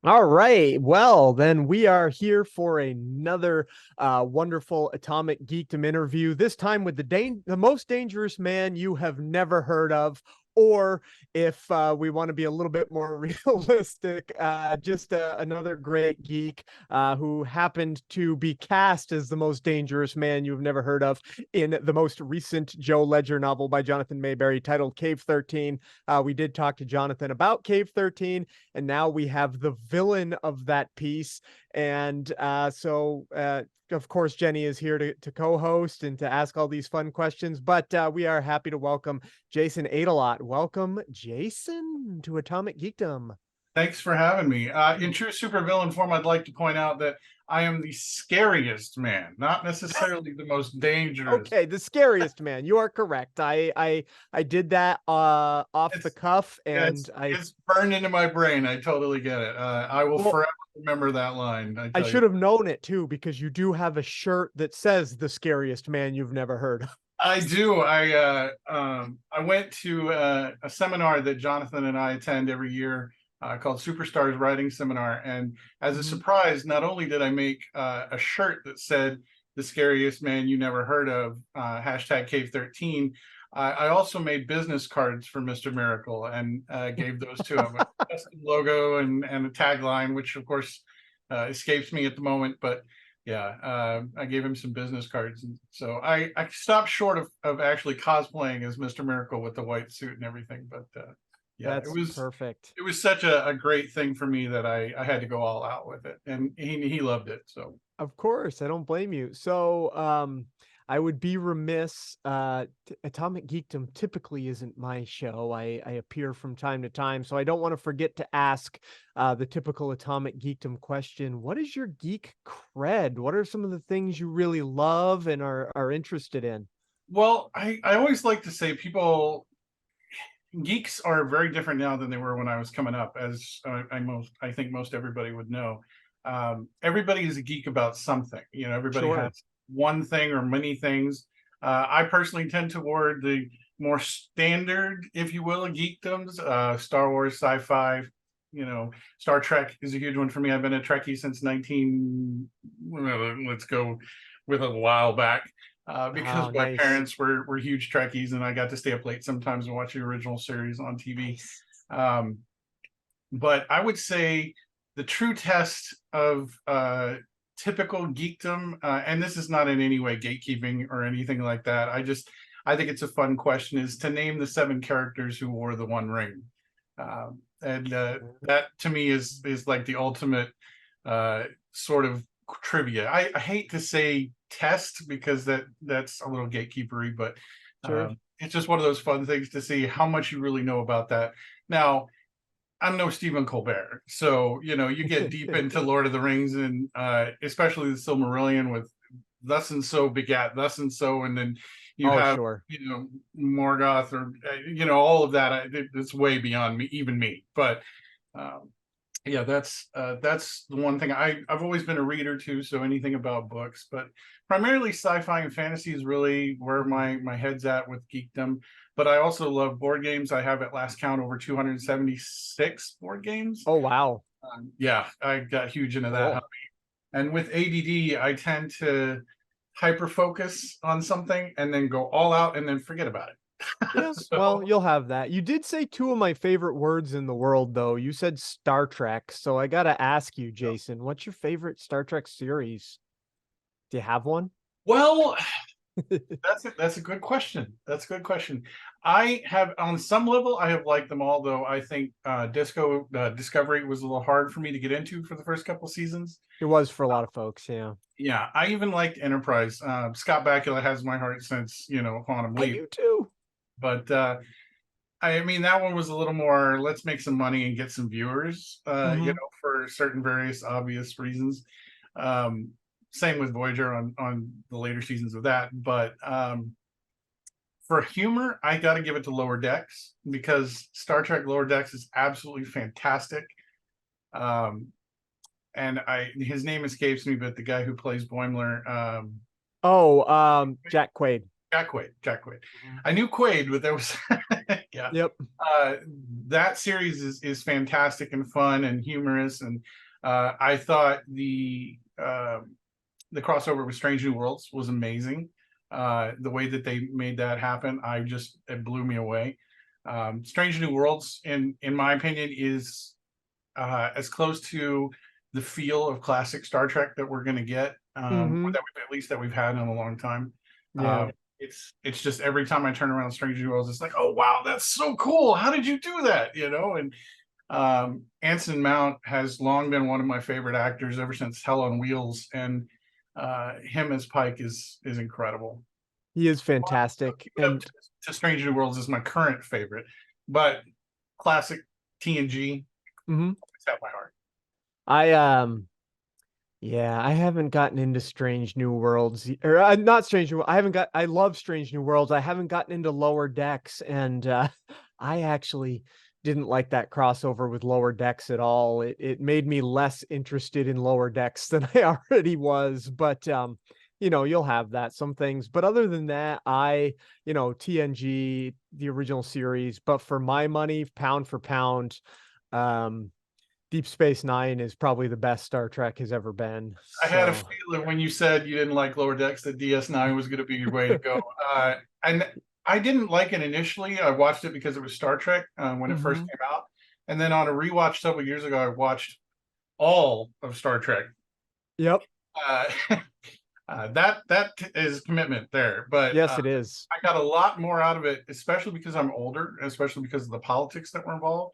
All right. Well, then we are here for another wonderful Atomic Geekdom interview. This time with the most dangerous man you have never heard of, or if we want to be a little bit more realistic, just another great geek who happened to be cast as the most dangerous man you've never heard of in the most recent Joe Ledger novel by Jonathan Maberry titled Cave 13. We did talk to Jonathan about Cave 13, and now we have the villain of that piece. And of course, Jenny is here to co-host and to ask all these fun questions. But we are happy to welcome Jason Aydelotte. Welcome, Jason, to Atomic Geekdom. Thanks for having me. In true supervillain form, I'd like to point out that I am the scariest man, not necessarily the most dangerous. Okay, the scariest man. You are correct. I did that off the It's cuff, yeah, and it's burned into my brain. I totally get it. I will well, forever remember that line. I I tell you, should have known it too because you do have a shirt that says "the scariest man you've never heard of." I do. I went to a seminar that Jonathan and I attend every year called Superstars Writing Seminar, and as a Mhm. surprise, not only did I make a shirt that said "The scariest man you never heard of," hashtag Cave 13. I also made business cards for Mr. Miracle and gave those to him, a custom logo and a tagline, which of course escapes me at the moment, but yeah, I gave him some business cards, and so I stopped short of actually cosplaying as Mr. Miracle with the white suit and everything. But yeah, it That's was perfect. it was such a great thing for me that I had to go all out with it, and he loved it. So Of course, I don't blame you. So, I would be remiss. Atomic Geekdom typically isn't my show. I appear from time to time, so I don't want to forget to ask the typical Atomic Geekdom question. What is your geek cred? What are some of the things you really love and are interested in? well, I always like to say people geeks are very different now than they were when I was coming up, as I think most everybody would know. Everybody is a geek about something. You know, everybody has Sure. one thing or many things. I personally tend toward the more standard, if you will, geekdoms. Star Wars, sci-fi. You know, Star Trek is a huge one for me. I've been a Trekkie since 19. Let's go with a while back because Oh, my nice. parents were huge Trekkies, and I got to stay up late sometimes and watch the original series on TV. Nice. Um, but I would say the true test of typical geekdom, and this is not in any way gatekeeping or anything like that. I think it's a fun question, is to name the 7 characters who wore the One Ring. And that to me is like the ultimate sort of trivia. I hate to say test because that's a little gatekeepery, but Sure. it's just one of those fun things to see how much you really know about that. Now, I'm no Stephen Colbert, so you know you get deep into Lord of the Rings and especially the Silmarillion with thus and so begat thus and so, and then you Oh, have sure. Morgoth or all of that. It's way beyond me, even me. But um, yeah, that's the one thing I've always been a reader too, so anything about books, but primarily sci-fi and fantasy is really where my head's at with geekdom. But I also love board games. I have at last count over 276 board games. Oh, wow. Yeah, I got huge into that hobby. Cool. And with ADD, I tend to hyper focus on something and then go all out and then forget about it. Yeah, well, So you'll have that. You did say two of my favorite words in the world, though. You said Star Trek. So I gotta ask you, Jason, what's your favorite Star Trek series? Do you have one? well, that's a good question. That's a good question. I have on some level I have liked them all, though I think Disco Discovery was a little hard for me to get into for the first couple seasons. It was for a lot of folks, yeah. Yeah, I even liked Enterprise. Scott Bakula has my heart since Quantum I Leap. do too. But I mean that one was a little more let's make some money and get some viewers, Hmm. for certain various obvious reasons. Um, Same with Voyager on the later seasons of that, but for humor, I got to give it to Lower Decks because Star Trek Lower Decks is absolutely fantastic. Um, and his name escapes me, but the guy who plays Boimler, Oh, Jack Quaid. Jack Quaid. Mhm. I knew Quaid, but there was Yeah. Yep. That series is fantastic and fun and humorous, and I thought the crossover with Strange New Worlds was amazing. The way that they made that happen, it blew me away. Strange New Worlds, in my opinion, is as close to the feel of classic Star Trek that we're going to get, or at least that we've had in a long time. Yeah. It's just every time I turn around Strange New Worlds, it's like, oh wow, that's so cool. How did you do that? And Anson Mount has long been one of my favorite actors ever since Hell on Wheels, and him as Pike is incredible. He is fantastic. And to Strange New Worlds is my current favorite, but classic TNG, it's at my heart. I haven't gotten into Strange New Worlds, or not Strange New. I love Strange New Worlds. I haven't gotten into Lower Decks, and I actually didn't like that crossover with Lower Decks at all. It made me less interested in Lower Decks than I already was. But you'll have that some things. But other than that, TNG, the original series. But for my money, pound for pound, Deep Space Nine is probably the best Star Trek has ever been. I had a feeling when you said you didn't like Lower Decks that DS9 was going to be your way to go. And I didn't like it initially. I watched it because it was Star Trek when it first came out. And then on a rewatch several years ago, I watched all of Star Trek. Yep. That is commitment there. But yes, it is. I got a lot more out of it, especially because I'm older, especially because of the politics that were involved.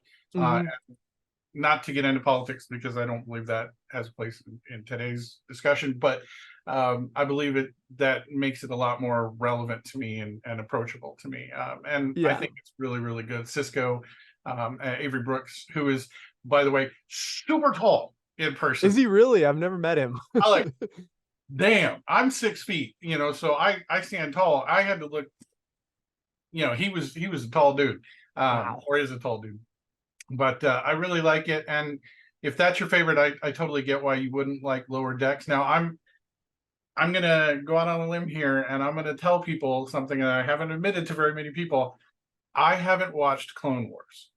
Not to get into politics, because I don't believe that has a place in today's discussion, but I believe that makes it a lot more relevant to me and approachable to me. I think it's really, really good. Cisco, Avery Brooks, who is, by the way, super tall in person. Is he really? I've never met him. Damn, I'm 6 feet, so I stand tall. I had to look, he was a tall dude, Wow. or is a tall dude. But I really like it, and if that's your favorite, I totally get why you wouldn't like Lower Decks. Now I'm gonna go out on a limb here, and I'm gonna tell people something that I haven't admitted to very many people. I haven't watched Clone Wars.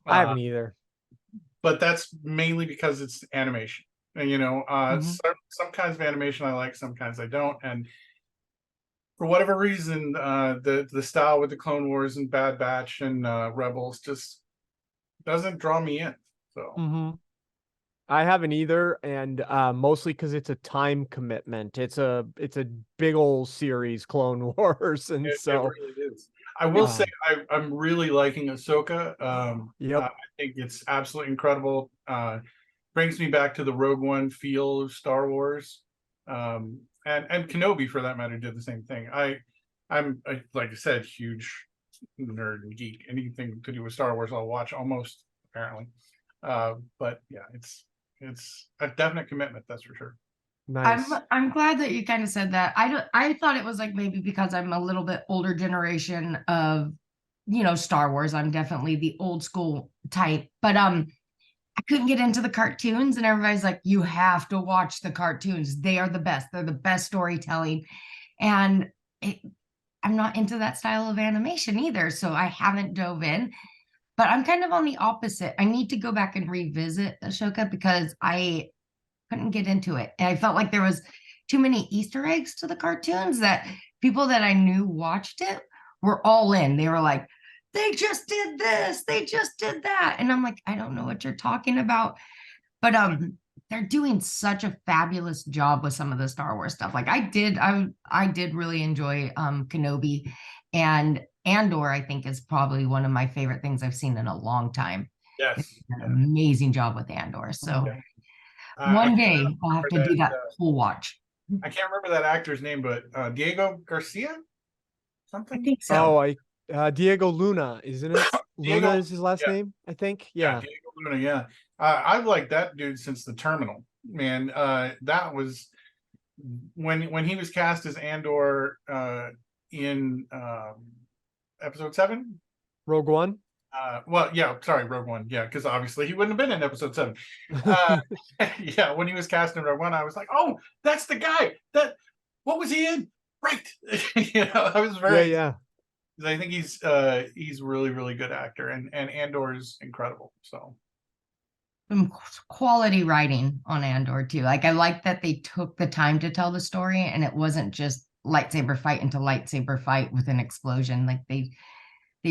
I haven't either, but that's mainly because it's animation, and some kinds of animation I like, some kinds I don't, and for whatever reason, the style with the Clone Wars and Bad Batch and Rebels just doesn't draw me in. So I haven't either, and mostly because it's a time commitment. It's a big old series, Clone Wars, and it really is. I will say I'm really liking Ahsoka. I think it's absolutely incredible. Brings me back to the Rogue One feel of Star Wars, and Kenobi, for that matter, did the same thing. I'm like I said, huge nerd and geek. Anything to do with Star Wars I'll watch, almost, apparently. But yeah, it's a definite commitment, that's for sure. Nice. I'm glad that you kind of said that. I thought it was like maybe because I'm a little bit older generation of Star Wars. I'm definitely the old school type, but I couldn't get into the cartoons, and everybody's like, you have to watch the cartoons. They are the best. They're the best storytelling. And I'm not into that style of animation either, so I haven't dove in. But I'm kind of on the opposite. I need to go back and revisit Ashoka because I couldn't get into it. And I felt like there was too many Easter eggs to the cartoons that people that I knew watched it were all in. They were like, they just did this, they just did that. And I'm like, I don't know what you're talking about. But they're doing such a fabulous job with some of the Star Wars stuff. Like I did really enjoy Kenobi, and Andor, I think, is probably one of my favorite things I've seen in a long time. Yes. An amazing job with Andor. So one day I'll have to do that full watch. I can't remember that actor's name, but Diego Garcia? Something? I think so. Diego Luna, isn't it? Luna is his last name, I think. Yeah. Diego Luna, yeah. I've liked that dude since The Terminal. Man, that was when he was cast as Andor in episode 7? Rogue One? Rogue One. Yeah, because obviously he wouldn't have been in episode 7. Yeah, when he was cast in Rogue One, I was like, oh, that's the guy. What was he in? Right. I was very I think he's really, really good actor, and Andor is incredible. So Some quality writing on Andor too. Like I like that they took the time to tell the story and it wasn't just lightsaber fight into lightsaber fight with an explosion. Like they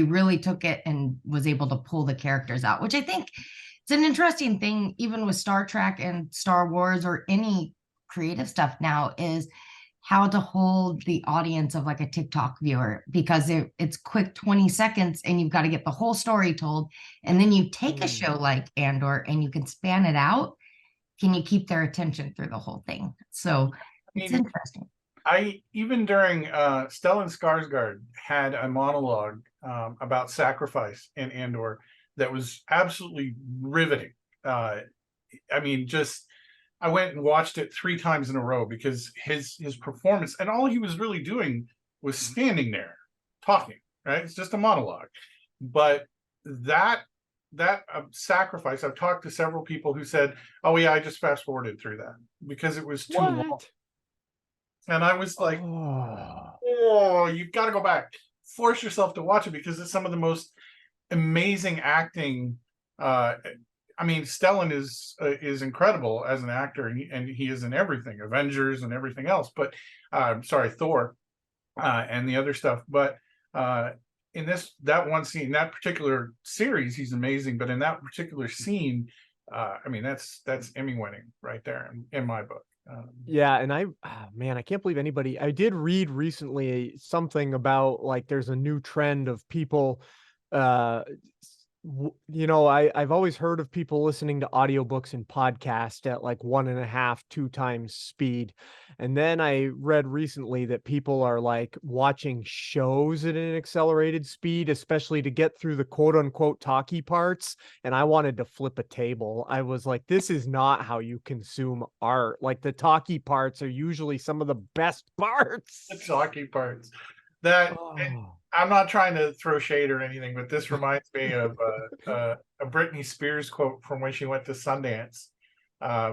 really took it and was able to pull the characters out, which I think it's an interesting thing, even with Star Trek and Star Wars or any creative stuff now, is how to hold the audience of like a TikTok viewer, because it's quick 20 seconds and you've got to get the whole story told. And then you take a show like Andor and you can span it out. Can you keep their attention through the whole thing? So it's interesting. I even during Stellan Skarsgård had a monologue about sacrifice in Andor that was absolutely riveting. I mean, just I went and watched it 3 times in a row because his performance, and all he was really doing was standing there talking, right? It's just a monologue. But that sacrifice, I've talked to several people who said, oh yeah, I just fast forwarded through that because it was too long. And I was like, oh, you've got to go back, force yourself to watch it, because it's some of the most amazing acting. I mean, Stellan is incredible as an actor, and he is in everything, Avengers and everything else. But sorry, Thor and the other stuff. But in that one scene, that particular series, he's amazing. But in that particular scene, I mean, that's Emmy winning right there in my book. Yeah, and man, I can't believe I did read recently something about like there's a new trend of people I've always heard of people listening to audiobooks and podcasts at like 1.5, 2 times speed. And then I read recently that people are like watching shows at an accelerated speed, especially to get through the quote unquote talky parts. And I wanted to flip a table. I was like, this is not how you consume art. Like the talky parts are usually some of the best parts. The talky parts. That I'm not trying to throw shade or anything, but this reminds me of a Britney Spears quote from when she went to Sundance,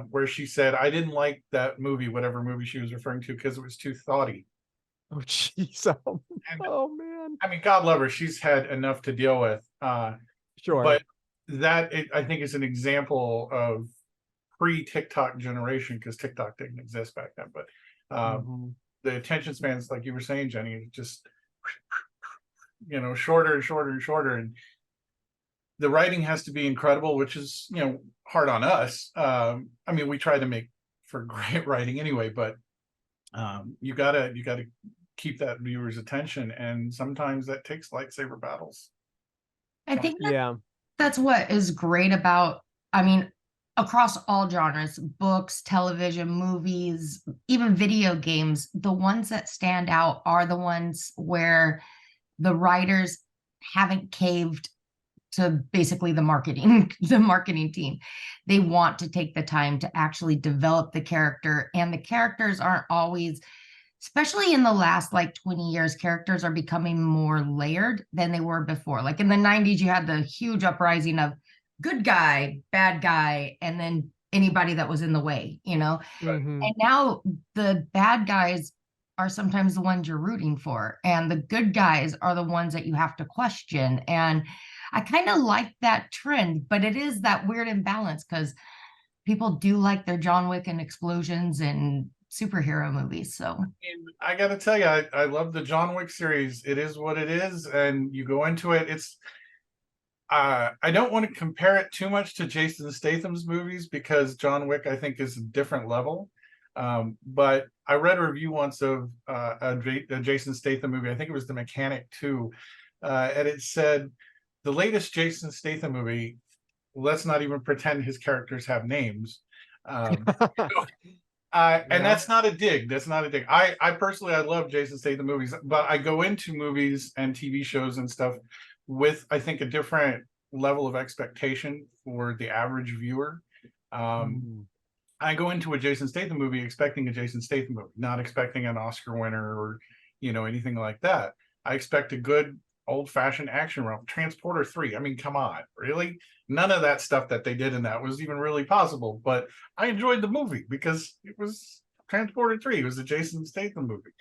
where she said, "I didn't like that movie, whatever movie she was referring to, because it was too thoughty." Oh, jeez. Oh, man. I mean, God love her; she's had enough to deal with. Sure, but I think is an example of pre-TikTok generation, because TikTok didn't exist back then, but. The attention spans, like you were saying, Jenny, just shorter and shorter and shorter, and the writing has to be incredible, which is hard on us. I mean, we try to make for great writing anyway, but you gotta keep that viewer's attention, and sometimes that takes lightsaber battles. I think that's what is great about, I mean, across all genres, books, television, movies, even video games, the ones that stand out are the ones where the writers haven't caved to basically the marketing team. They want to take the time to actually develop the character, and the characters aren't always, especially in the last like 20 years, characters are becoming more layered than they were before. Like in the 90s, you had the huge uprising of good guy, bad guy, and then anybody that was in the way, And now the bad guys are sometimes the ones you're rooting for, and the good guys are the ones that you have to question. And I kind of like that trend, but it is that weird imbalance, because people do like their John Wick and explosions and superhero movies. So I gotta tell you, I love the John Wick series. It is what it is, and you go into it, it's I don't want to compare it too much to Jason Statham's movies, because John Wick, I think, is a different level. But I read a review once of a Jason Statham movie. I think it was The Mechanic 2. And it said, the latest Jason Statham movie, let's not even pretend his characters have names. And that's not a dig. That's not a dig. I personally, I love Jason Statham movies, but I go into movies and TV shows and stuff with, I think, a different level of expectation for the average viewer. I go into a Jason Statham movie expecting a Jason Statham movie, not expecting an Oscar winner or anything like that. I expect a good old-fashioned action film. Transporter 3. I mean, come on, really? None of that stuff that they did in that was even really possible. But I enjoyed the movie because it was Transporter 3. It was a Jason Statham movie.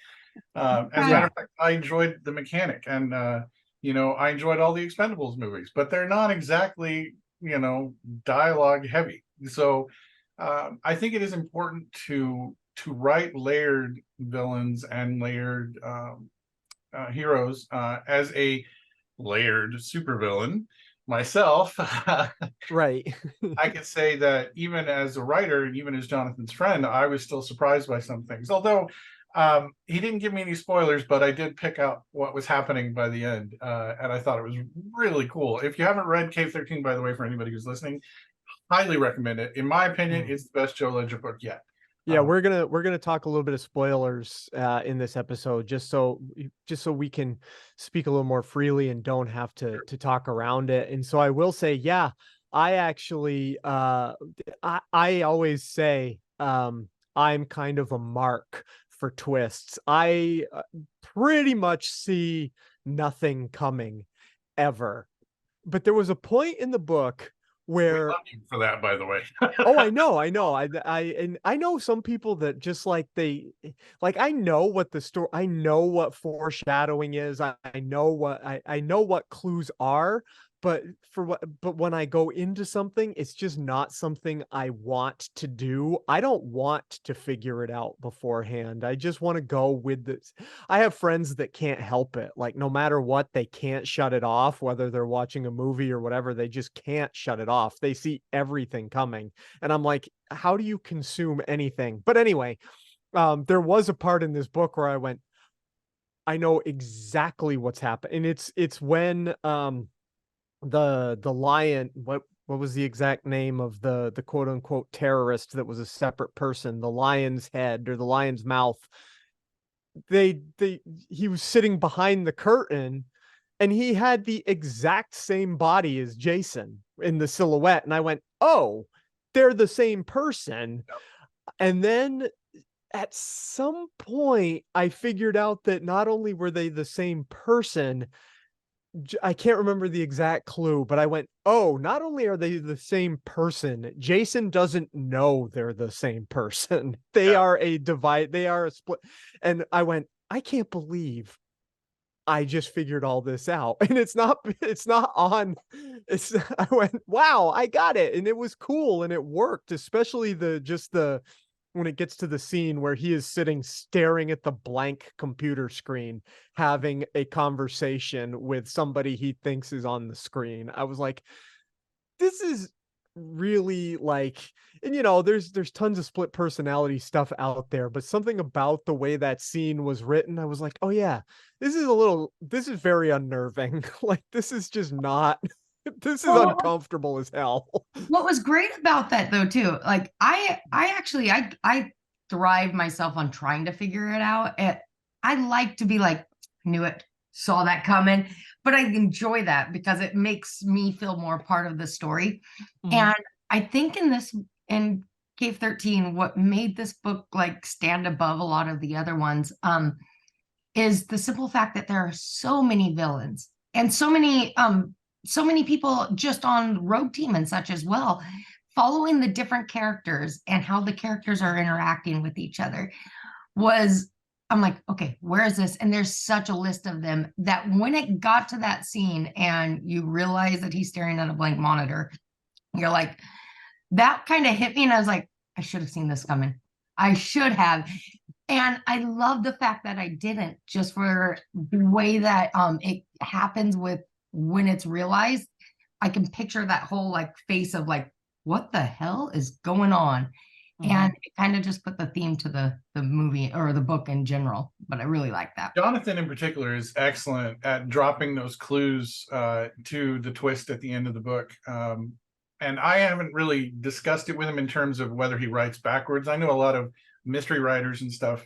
As a matter of fact, I enjoyed The Mechanic, and I enjoyed all the Expendables movies, but they're not exactly dialogue heavy. So I think it is important to write layered villains and layered heroes. As a layered supervillain myself, Right. I could say that even as a writer and even as Jonathan's friend, I was still surprised by some things. Although he didn't give me any spoilers, but I did pick out what was happening by the end, and I thought it was really cool. If you haven't read Cave 13, by the way, for anybody who's listening, highly recommend it. In my opinion, it's the best Joe Ledger book yet. Yeah, we're gonna talk a little bit of spoilers in this episode, just so we can speak a little more freely and don't have to talk around it. And so I will say, yeah, I actually I always say I'm kind of a mark for twists. I pretty much see nothing coming ever. But there was a point in the book where we love you for that, by the way. Oh, I know. I know some people that just like I know what the story, I know what foreshadowing is. I know I know what clues are, but when I go into something, it's just not something I want to do. I don't want to figure it out beforehand. I just want to go with this. I have friends that can't help it. Like no matter what, they can't shut it off, whether they're watching a movie or whatever, they just can't shut it off. They see everything coming. And I'm like, how do you consume anything? But anyway, there was a part in this book where I went, I know exactly what's happening. And it's when the lion, what was the exact name of the quote unquote terrorist that was a separate person, the lion's head or the lion's mouth, he was sitting behind the curtain and he had the exact same body as Jason in the silhouette, and I went, oh, they're the same person. Yep. And then at some point I figured out that not only were they the same person, I can't remember the exact clue, but I went, oh, not only are they the same person, Jason doesn't know they're the same person. They are a split. And I went, I can't believe I just figured all this out. And I went, wow, I got it. And it was cool and it worked, especially when it gets to the scene where he is sitting staring at the blank computer screen, having a conversation with somebody he thinks is on the screen. I was like, this is really like, and there's tons of split personality stuff out there, but something about the way that scene was written, I was like, oh yeah, this is very unnerving. Like this is just not, this is uncomfortable as hell. What was great about that though too, like I actually I thrive myself on trying to figure it out. I like to be like, knew it, saw that coming, but I enjoy that because it makes me feel more part of the story. And I think in Cave 13, what made this book like stand above a lot of the other ones is the simple fact that there are so many villains and so many people just on road team and such as well, following the different characters and how the characters are interacting with each other I'm like, okay, where is this? And there's such a list of them that when it got to that scene and you realize that he's staring at a blank monitor, you're like, that kind of hit me. And I was like, I should have seen this coming. I should have. And I love the fact that I didn't, just for the way that it happens with when it's realized. I can picture that whole like face of like, what the hell is going on? And it kind of just put the theme to the movie or the book in general. But I really like that. Jonathan in particular is excellent at dropping those clues to the twist at the end of the book. And I haven't really discussed it with him in terms of whether he writes backwards. I know a lot of mystery writers and stuff,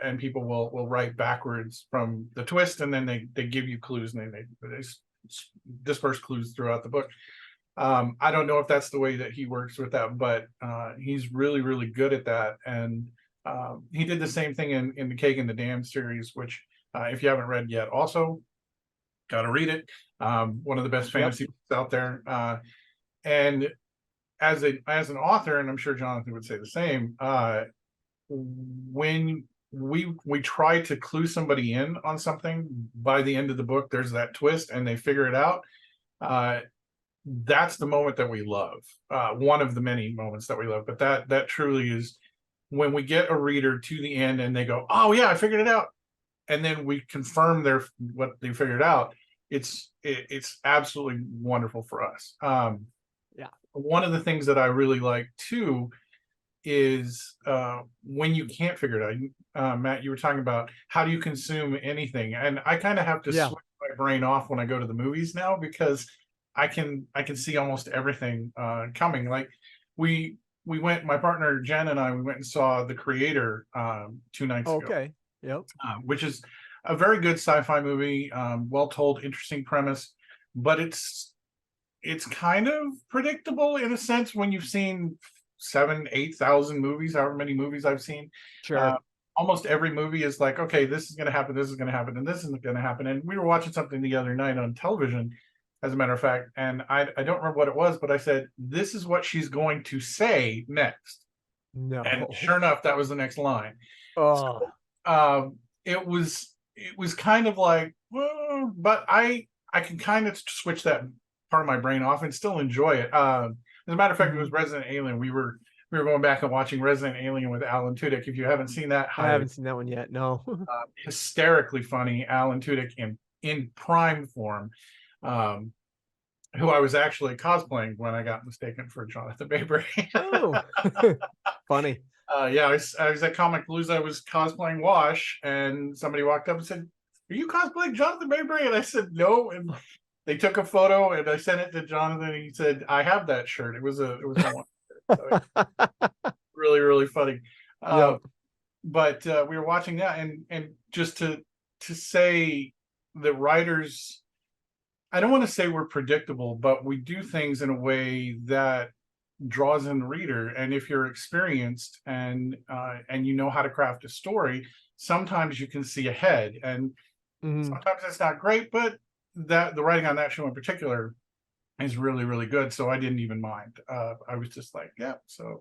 and people will write backwards from the twist, and then they give you clues and they disperse clues throughout the book. I don't know if that's the way that he works with that, but he's really, really good at that. And he did the same thing in the Cake and the Dam series, which if you haven't read yet, also got to read it. One of the best fantasy books out there. And as an author, and I'm sure Jonathan would say the same, when we try to clue somebody in on something. By the end of the book, there's that twist and they figure it out. That's the moment that we love. One of the many moments that we love, but that truly is when we get a reader to the end and they go, oh yeah, I figured it out. And then we confirm what they figured out. It's absolutely wonderful for us. Yeah. One of the things that I really like too is when you can't figure it out. Matt, you were talking about how do you consume anything, and I kind of have to switch my brain off when I go to the movies now, because I can see almost everything coming. Like we went, my partner Jen and I, we went and saw The Creator 2 nights ago. Okay. Yep. Which is a very good sci-fi movie, well told, interesting premise, but it's kind of predictable in a sense when you've seen 7,000-8,000 movies, however many movies I've seen. Sure. Almost every movie is like, okay, this is going to happen, this is going to happen, and this isn't going to happen. And we were watching something the other night on television, as a matter of fact, and I don't remember what it was, but I said, this is what she's going to say next. No. And sure enough, that was the next line. Oh. So, it was kind of like, well, but I can kind of switch that part of my brain off and still enjoy it. As a matter of fact, it was Resident Alien. We were going back and watching Resident Alien with Alan Tudyk. If you haven't seen that, I haven't seen that one yet. No. Hysterically funny Alan Tudyk in prime form, who I was actually cosplaying when I got mistaken for Jonathan Maberry. Oh, funny. Yeah, I was at Comic Palooza. I was cosplaying Wash, and somebody walked up and said, "Are you cosplaying Jonathan Maberry?" And I said, "No." And they took a photo, and I sent it to Jonathan. And he said, "I have that shirt. It was a one." So really, really funny. But we were watching that, and just to say, the writers, I don't want to say we're predictable, but we do things in a way that draws in the reader. And if you're experienced and you know how to craft a story, sometimes you can see ahead, and sometimes it's not great, but the writing on that show in particular is really, really good. So I didn't even mind. I was just like, yeah. So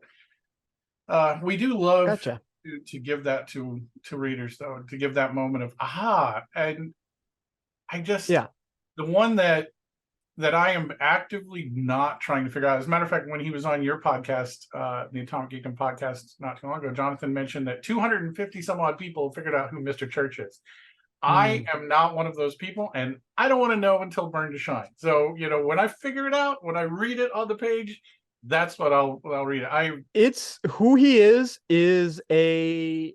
we do love to give that to readers, though, to give that moment of aha. And I just, the one that I am actively not trying to figure out. As a matter of fact, when he was on your podcast, the Atomic Geekdom podcast, not too long ago, Jonathan mentioned that 250 some odd people figured out who Mr. Church is. I am not one of those people, and I don't want to know until Burn to Shine. So, when I figure it out, when I read it on the page, that's what I'll read it. It's who he is a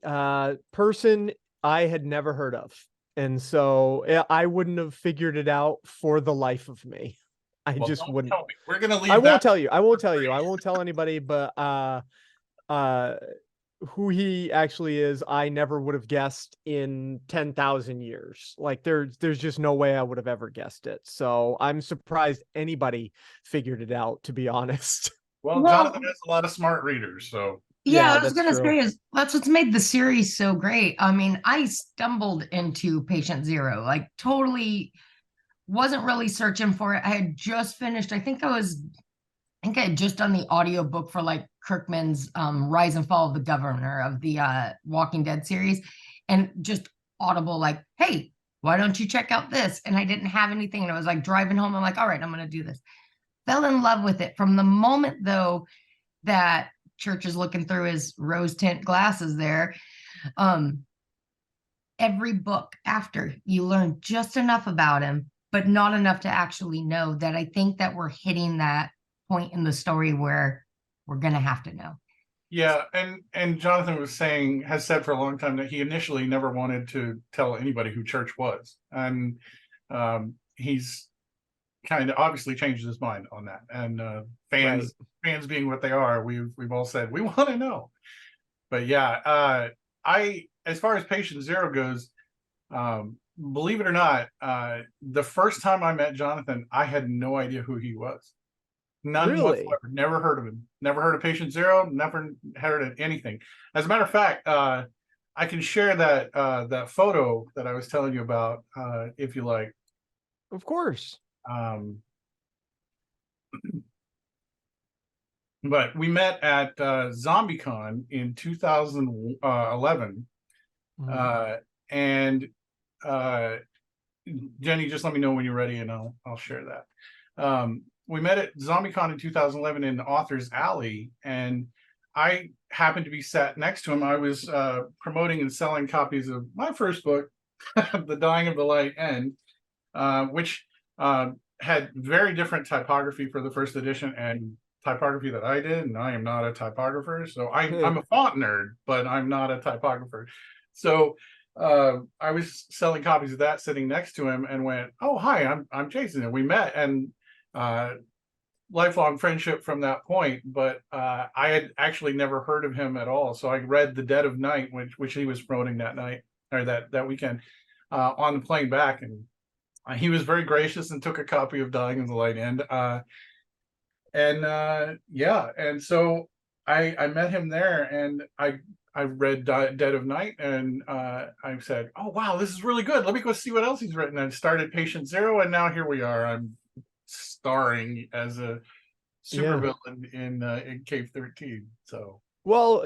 person I had never heard of. And so I wouldn't have figured it out for the life of me. I just wouldn't. Tell me. We're gonna leave. I won't tell you. I won't tell anybody. But who he actually is, I never would have guessed in 10,000 years. Like there's just no way I would have ever guessed it. So I'm surprised anybody figured it out, to be honest. Well, Jonathan has a lot of smart readers, so. Yeah, I was going to say that's what's made the series so great. I mean, I stumbled into Patient Zero, like totally wasn't really searching for it. I had just finished, I think I had just done the audiobook for like Kirkman's Rise and Fall of the Governor of the Walking Dead series, and just audible like, hey, why don't you check out this? And I didn't have anything, and I was like driving home. I'm like, all right, I'm going to do this. Fell in love with it from the moment, though, that Church is looking through his rose tint glasses there. Every book after, you learn just enough about him, but not enough to actually know that. I think that we're hitting that point in the story where we're going to have to know. Yeah, and Jonathan has said for a long time that he initially never wanted to tell anybody who Church was. And he's kind of obviously changed his mind on that. And fans being what they are, we've all said we want to know. But yeah, as far as Patient Zero goes, believe it or not, the first time I met Jonathan, I had no idea who he was. None whatsoever. Never heard of him. Never heard of Patient Zero. Never heard of anything. As a matter of fact, I can share that photo that I was telling you about, if you like. Of course. But we met at ZombieCon in 2011, And Jenny, just let me know when you're ready, and I'll share that. We met at ZombieCon in 2011 in the Author's Alley, and I happened to be sat next to him. I was promoting and selling copies of my first book, The Dying of the Light End, which had very different typography for the first edition and typography that I did, and I am not a typographer. So I'm a font nerd, but I'm not a typographer. So I was selling copies of that sitting next to him, and went, "Oh, hi, I'm Jason," and we met, and lifelong friendship from that point. But I had actually never heard of him at all. So I read The Dead of Night, which he was promoting that night, or that weekend, on the plane back, and he was very gracious and took a copy of Dying of the Light End. And so I met him there, and I read Dead of Night, and I said, "Oh wow, this is really good. Let me go see what else he's written." And started Patient Zero, and now here we are. I'm starring as a supervillain in Cave 13. So, well,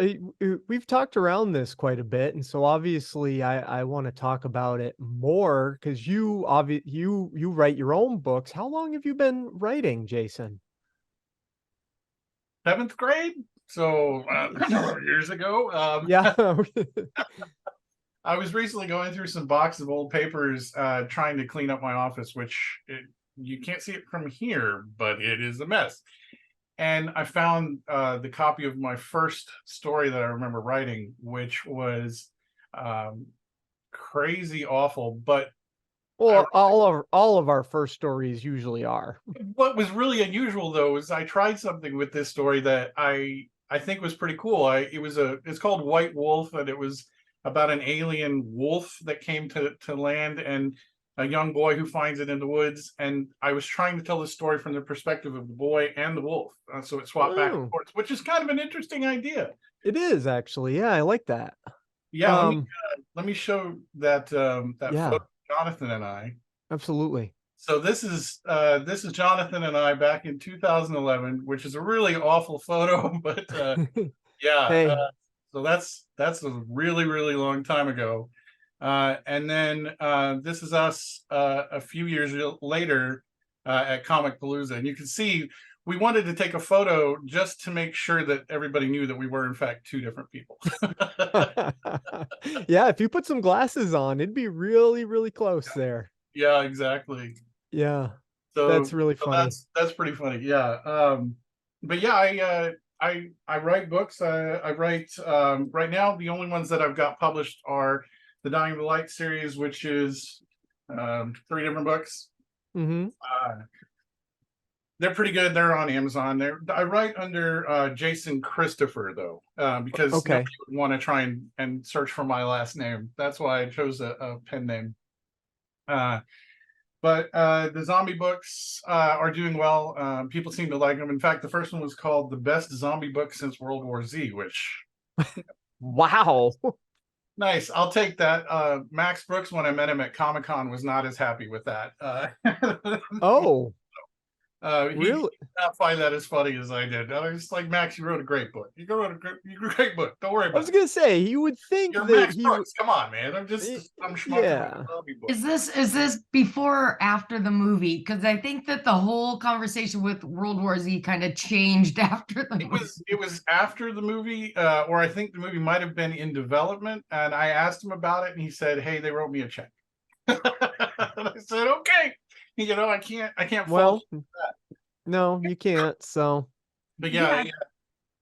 we've talked around this quite a bit, and so obviously I want to talk about it more, because you write your own books. How long have you been writing, Jason? 7th grade. So years ago. Yeah. I was recently going through some boxes of old papers, trying to clean up my office, which you can't see it from here, but it is a mess. And I found the copy of my first story that I remember writing, which was crazy awful. But Well, all of our first stories usually are. what was really unusual, though, is I tried something with this story that I think was pretty cool. It's called White Wolf, and it was about an alien wolf that came to land, and a young boy who finds it in the woods. And I was trying to tell the story from the perspective of the boy and the wolf, so it swapped back and forth, which is kind of an interesting idea. It is, actually. Yeah, I like that. Yeah, let me show that that yeah, photo of Jonathan and I. Absolutely. So this is Jonathan and I back in 2011, which is a really awful photo, but yeah. Hey. So that's a really, really long time ago. And then this is us a few years later at Comic Palooza, and you can see we wanted to take a photo just to make sure that everybody knew that we were in fact two different people. Yeah, if you put some glasses on, it'd be really, really close there. Yeah, exactly. Yeah, so that's really funny. That's pretty funny. Yeah. But yeah, I write books. I write right now. The only ones that I've got published are the Dying of the Light series, which is 3 different books. They're pretty good. They're on Amazon. I write under Jason Kristopher, though, because nobody would want to try and search for my last name. That's why I chose a pen name. But the zombie books are doing well. People seem to like them. In fact, the first one was called The Best Zombie Book Since World War Z, which... Wow. Nice. I'll take that. Max Brooks, when I met him at Comic-Con, was not as happy with that. Oh. He did not find that as funny as I did. I was just like, "Max, you wrote a great book. You wrote a great book. Don't worry about it." I was gonna say, you would think You're that Max Brooks. Come on, man. I'm schmucking yeah. book. Is this before or after the movie? Because I think that the whole conversation with World War Z kind of changed after the movie. It was after the movie, or I think the movie might have been in development. And I asked him about it, and he said, "Hey, they wrote me a check." And I said, "Okay." You know, I can't. Well, no, you can't. So, but yeah.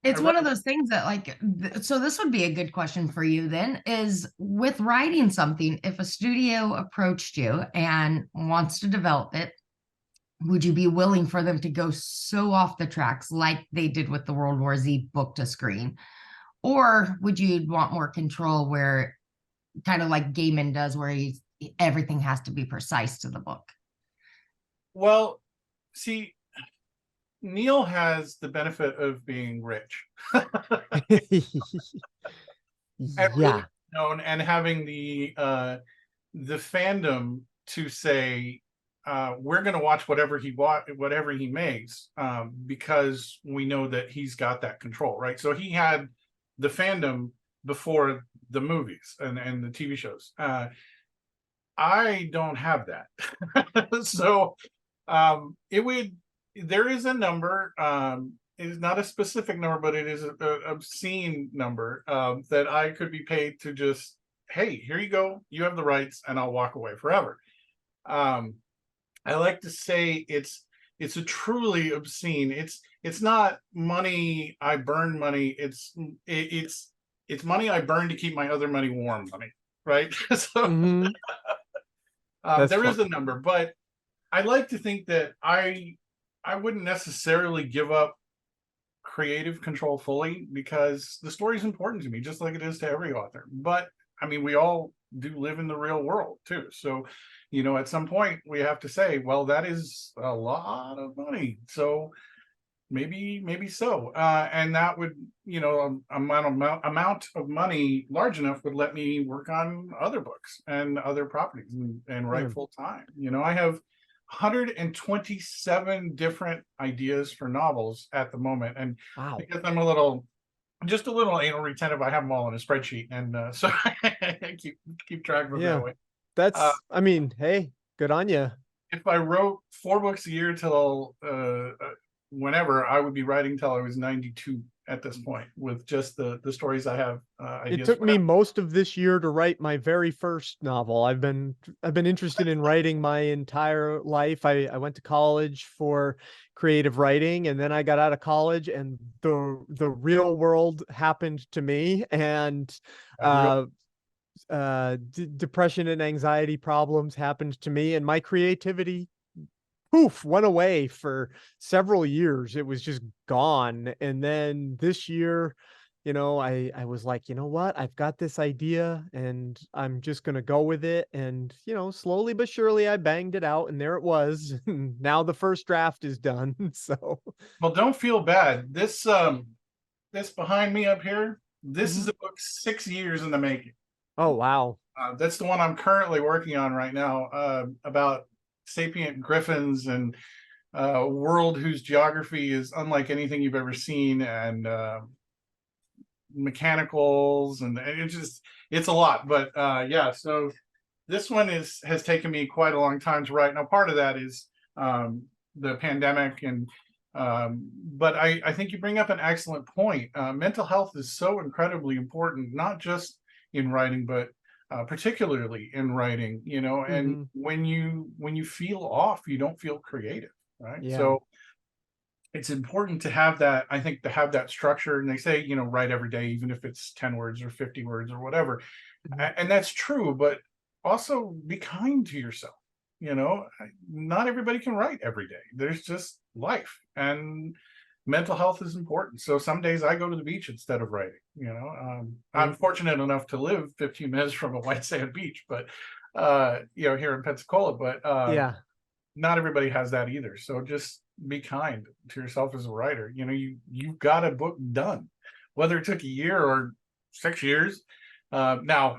It's one of those things that, like, so this would be a good question for you then, is with writing something, if a studio approached you and wants to develop it, would you be willing for them to go so off the tracks like they did with the World War Z book to screen? Or would you want more control, where kind of like Gaiman does, where everything has to be precise to the book? Well, see, Neil has the benefit of being rich. And really known, and having the fandom to say, we're going to watch whatever he makes, because we know that he's got that control, right? So he had the fandom before the movies and the TV shows. I don't have that. So there is a number, it is not a specific number, but it is an obscene number that I could be paid to just, hey, here you go, you have the rights, and I'll walk away forever. I like to say it's a truly obscene. It's not money I burn money. It's money I burn to keep my other money warm money, right? So there is a number, but I like to think that I wouldn't necessarily give up creative control fully, because the story is important to me, just like it is to every author. But I mean, we all do live in the real world too. So, at some point we have to say, well, that is a lot of money. So maybe so. And that would, amount of money large enough would let me work on other books and other properties and write full time. I have 127 different ideas for novels at the moment. And because I'm just a little anal retentive, I have them all in a spreadsheet. And so I keep track of them that way. That's, I mean, hey, good on you. If I wrote 4 books a year till whenever, I would be writing till I was 92 at this point, with just the stories I have. It took me most of this year to write my very first novel. I've been interested in writing my entire life. I went to college for creative writing, and then I got out of college, and the real world happened to me, and depression and anxiety problems happened to me, and my creativity went away for several years. It was just gone. And then this year, I was like, you know what? I've got this idea and I'm just going to go with it. And, slowly but surely I banged it out, and there it was. Now the first draft is done. So, well, don't feel bad. This behind me up here, this is a book 6 years in the making. Oh, wow. That's the one I'm currently working on right now, about sapient griffins and a world whose geography is unlike anything you've ever seen, and mechanicals, and it's a lot. But so this one has taken me quite a long time to write. Now, part of that is the pandemic, and but I think you bring up an excellent point. Mental health is so incredibly important, not just in writing, but particularly in writing, and when you feel off, you don't feel creative, right? So it's important to have that, I think, to have that structure. And they say, write every day, even if it's 10 words or 50 words or whatever. And that's true, but also be kind to yourself. Not everybody can write every day. There's just life, and mental health is important. So some days I go to the beach instead of writing. I'm fortunate enough to live 15 minutes from a white sand beach, but here in Pensacola. But not everybody has that either. So just be kind to yourself as a writer. You've got a book done, whether it took a year or 6 years. Now,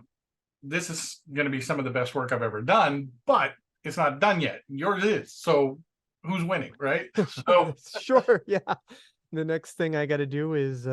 this is going to be some of the best work I've ever done, but it's not done yet. Yours is. So who's winning, right? So sure, yeah. The next thing I got to do is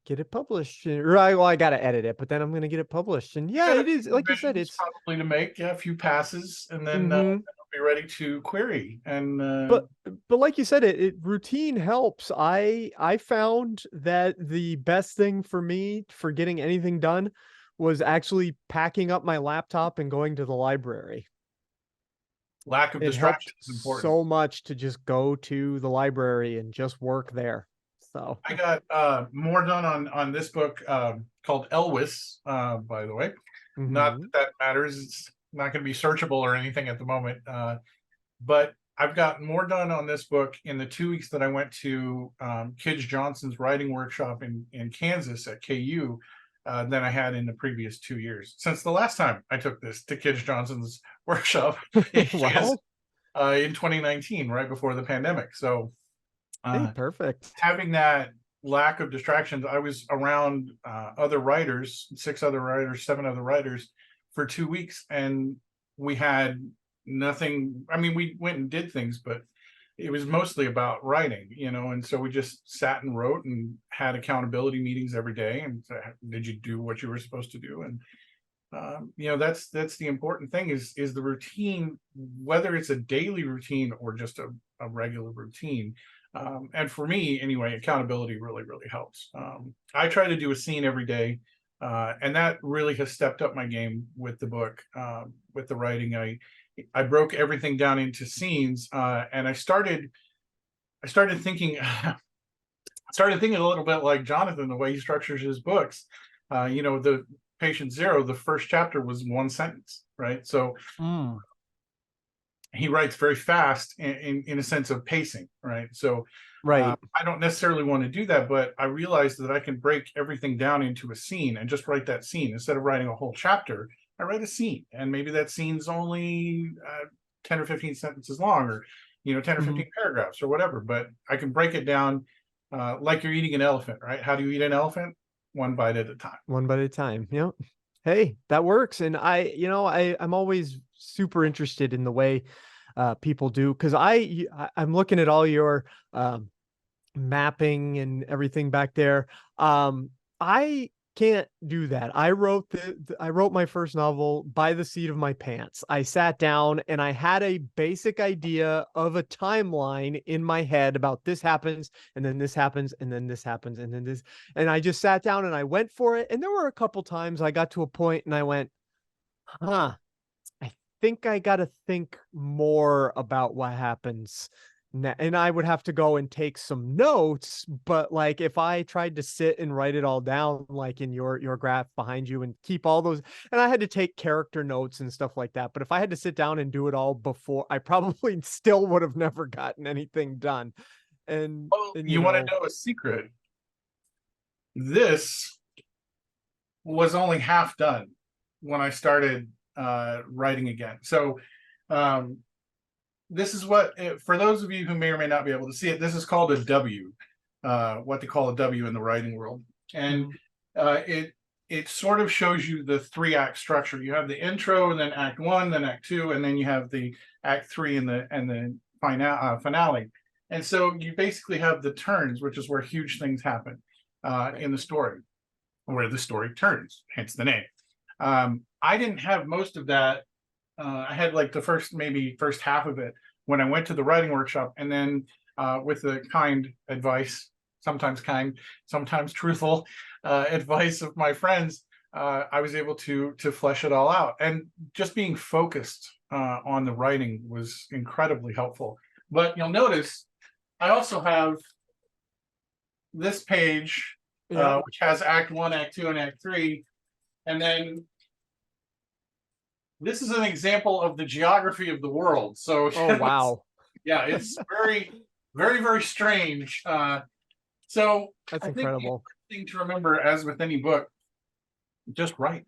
get it published. Right, well, I got to edit it, but then I'm going to get it published. And it is, like you said, it's probably to make a few passes, and then I'll be ready to query. And but like you said, it routine helps. I found that the best thing for me for getting anything done was actually packing up my laptop and going to the library. Lack of distraction is important. So much to just go to the library and just work there. So I got more done on this book called Elwis, by the way. Not that matters. It's not going to be searchable or anything at the moment. But I've got more done on this book in the 2 weeks that I went to Kij Johnson's writing workshop in Kansas at KU than I had in the previous 2 years, since the last time I took this to Kij Johnson's workshop in 2019, right before the pandemic. So perfect. Having that lack of distractions, I was around other writers, 6 other writers, 7 other writers for 2 weeks, and we had nothing. I mean, we went and did things, but it was mostly about writing, and so we just sat and wrote and had accountability meetings every day. And did you do what you were supposed to do? And that's the important thing is the routine, whether it's a daily routine or just a regular routine. And for me, anyway, accountability really, really helps. I try to do a scene every day, and that really has stepped up my game with the book, with the writing. I broke everything down into scenes, and I started thinking, started thinking a little bit like Jonathan, the way he structures his books. The Patient Zero, the first chapter was one sentence, right? So he writes very fast in a sense of pacing, right? So Right. I don't necessarily want to do that, but I realized that I can break everything down into a scene and just write that scene. Instead of writing a whole chapter, I write a scene, and maybe that scene's only 10 or 15 sentences long, or 10 or 15 paragraphs or whatever, but I can break it down like you're eating an elephant, right? How do you eat an elephant? One bite at a time. One bite at a time. Yep. Hey, that works. And I'm always super interested in the way people do, because I'm looking at all your mapping and everything back there. I can't do that. I wrote my first novel by the seat of my pants. I sat down and I had a basic idea of a timeline in my head about this happens, and then this happens, and then this happens, and then this, and I just sat down and I went for it. And there were a couple times I got to a point and I went, I think I got to think more about what happens. And I would have to go and take some notes, but like if I tried to sit and write it all down, like in your graph behind you, and keep all those, and I had to take character notes and stuff like that. But if I had to sit down and do it all before, I probably still would have never gotten anything done. And, you want to know a secret? This was only half done when I started writing again. So this is what, for those of you who may or may not be able to see it, this is called a W, what they call a W in the writing world. And it sort of shows you the 3-act structure. You have the intro, and then act 1, then act 2, and then you have the act 3 and the finale. And so you basically have the turns, which is where huge things happen in the story, where the story turns, hence the name. I didn't have most of that. I had like the first half of it when I went to the writing workshop, and then with the kind advice, sometimes kind, sometimes truthful advice of my friends, I was able to flesh it all out. And just being focused on the writing was incredibly helpful. But you'll notice I also have this page, which has act 1, act 2, and act 3, and then this is an example of the geography of the world. So, oh wow, yeah, it's very, very, very strange. So that's I think incredible. the thing to remember, as with any book, just write,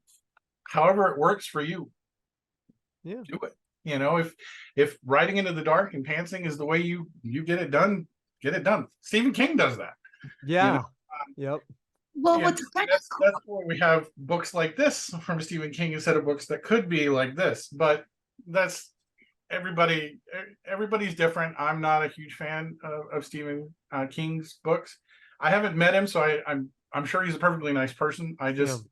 however it works for you. Yeah, do it. If writing into the dark and pantsing is the way you get it done, get it done. Stephen King does that. Yeah. Yep. Well, what's kind of cool. That's why we have books like this from Stephen King instead of books that could be like this. But that's everybody's different. I'm not a huge fan of Stephen King's books. I haven't met him, so I'm sure he's a perfectly nice person. I just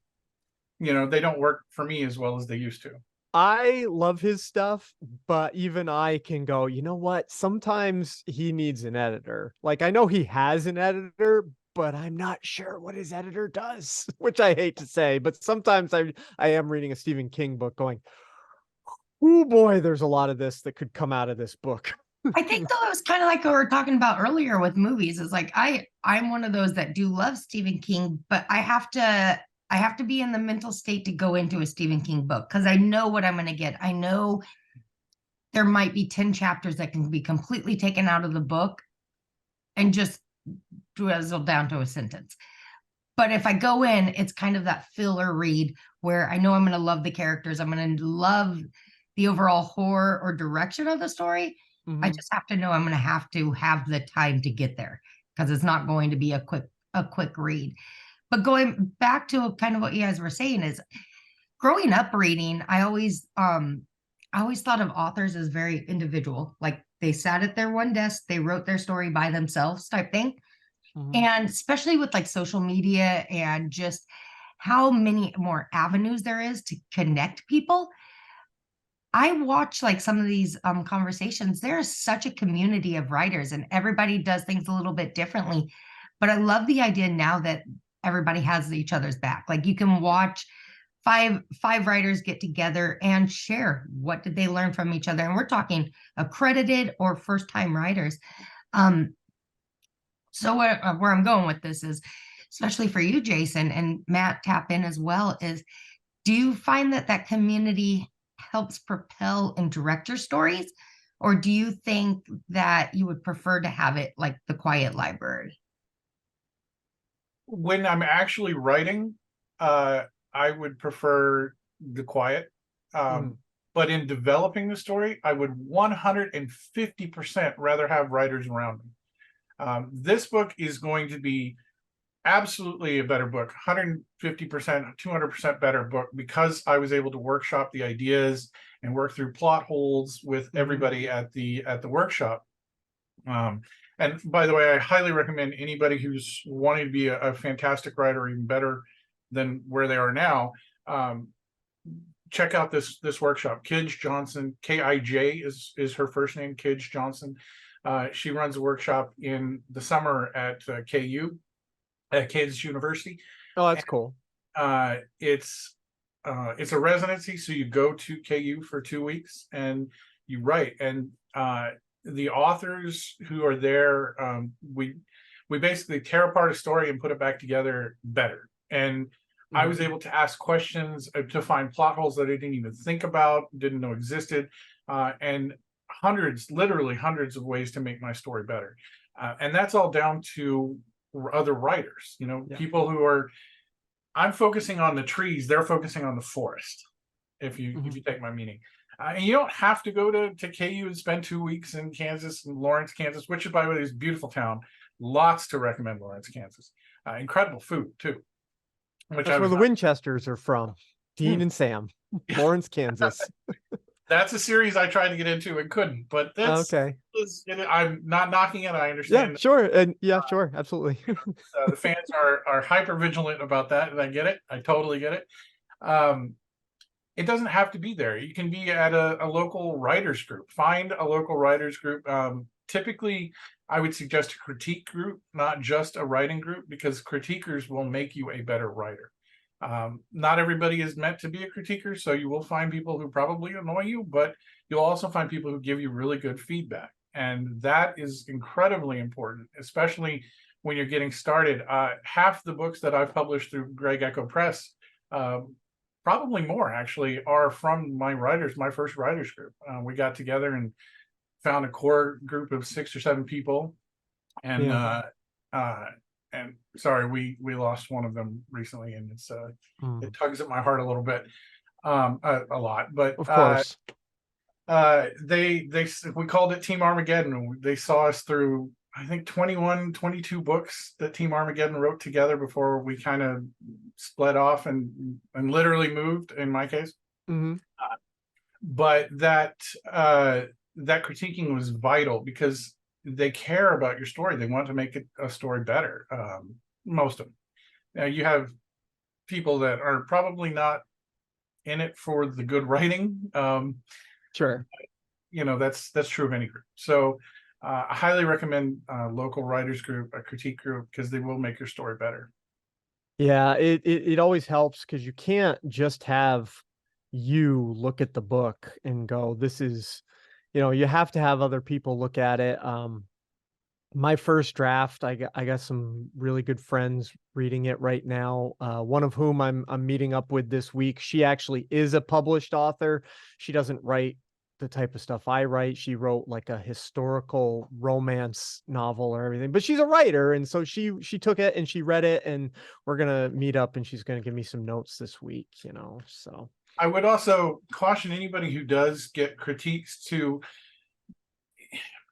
they don't work for me as well as they used to. I love his stuff, but even I can go, you know what? Sometimes he needs an editor. Like, I know he has an editor, but I'm not sure what his editor does, which I hate to say. But sometimes I am reading a Stephen King book going, oh boy, there's a lot of this that could come out of this book. I think though it was kind of like what we were talking about earlier with movies. It's like I'm one of those that do love Stephen King, but I have to be in the mental state to go into a Stephen King book, because I know what I'm going to get. I know there might be 10 chapters that can be completely taken out of the book and just drizzled down to a sentence. But if I go in, it's kind of that filler read where I know I'm going to love the characters. I'm going to love the overall horror or direction of the story. I just have to know I'm going to have the time to get there, because it's not going to be a quick read. But going back to kind of what you guys were saying is, growing up reading, I always thought of authors as very individual. Like They sat at their one desk, they wrote their story by themselves type thing. Mhm. And especially with like social media and just how many more avenues there is to connect people. I watch like some of these conversations. There's such a community of writers, and everybody does things a little bit differently. But I love the idea now that everybody has each other's back. Like you can watch five writers get together and share what did they learn from each other. And we're talking accredited or first time writers. Um, so where I'm going with this is, especially for you, Jason, and Matt, tap in as well, is do you find that that community helps propel and direct your stories? Or do you think that you would prefer to have it like the quiet library? When I'm actually writing, I would prefer the quiet. Mhm. But in developing the story, I would 150% rather have writers around me. This book is going to be absolutely a better book, 150%, 200% better book, because I was able to workshop the ideas and work through plot holes with everybody at the workshop. And by the way, I highly recommend anybody who's wanting to be a fantastic writer, or even better than where they are now, check out this workshop. Kij Johnson, K-I-J is her first name, Kij Johnson. She runs a workshop in the summer at KU, at Kansas University. Oh, that's cool. It's a residency, so you go to KU for 2 weeks and you write. And the authors who are there, we basically tear apart a story and put it back together better. And I was able to ask questions to find plot holes that I didn't even think about, didn't know existed, and literally hundreds of ways to make my story better. And that's all down to other writers, people who are, I'm focusing on the trees, they're focusing on the forest, if you take my meaning. And you don't have to go to KU and spend 2 weeks in Kansas, and Lawrence, Kansas, which, by the way, is a beautiful town. Lots to recommend Lawrence, Kansas. Incredible food, too. That's where the Winchesters are from. Dean and Sam, Lawrence, Kansas. That's a series I tried to get into and couldn't, but that's okay. I'm not knocking it. I understand. Yeah, sure. And sure. Absolutely. The fans are hyper vigilant about that, and I get it. I totally get it. It doesn't have to be there. You can be at a local writers group. Find a local writers group. Typically, I would suggest a critique group, not just a writing group, because critiquers will make you a better writer. Not everybody is meant to be a critiquer, so you will find people who probably annoy you, but you'll also find people who give you really good feedback. And that is incredibly important, especially when you're getting started. Half the books that I've published through Grey Gecko Press, probably more actually, are from my first writers group. We got together and found a core group of 6 or 7 people, and sorry, we lost one of them recently, and it's it tugs at my heart a little bit, a lot, but of course. We called it Team Armageddon. They saw us through, I think, 21, 22 books that Team Armageddon wrote together before we kind of split off and literally moved, in my case. But that critiquing was vital, because they care about your story. They want to make a story better. Most of them. Now, you have people that are probably not in it for the good writing. Sure. That's true of any group. So I highly recommend a local writers group, a critique group, because they will make your story better. Yeah, it always helps, because you can't just have you look at the book and go, this is, you have to have other people look at it. My first draft, I got some really good friends reading it right now. One of whom I'm meeting up with this week. She actually is a published author. She doesn't write the type of stuff I write. She wrote like a historical romance novel or everything, but she's a writer. And so she took it and she read it, and we're going to meet up, and she's going to give me some notes this week, so. I would also caution anybody who does get critiques to,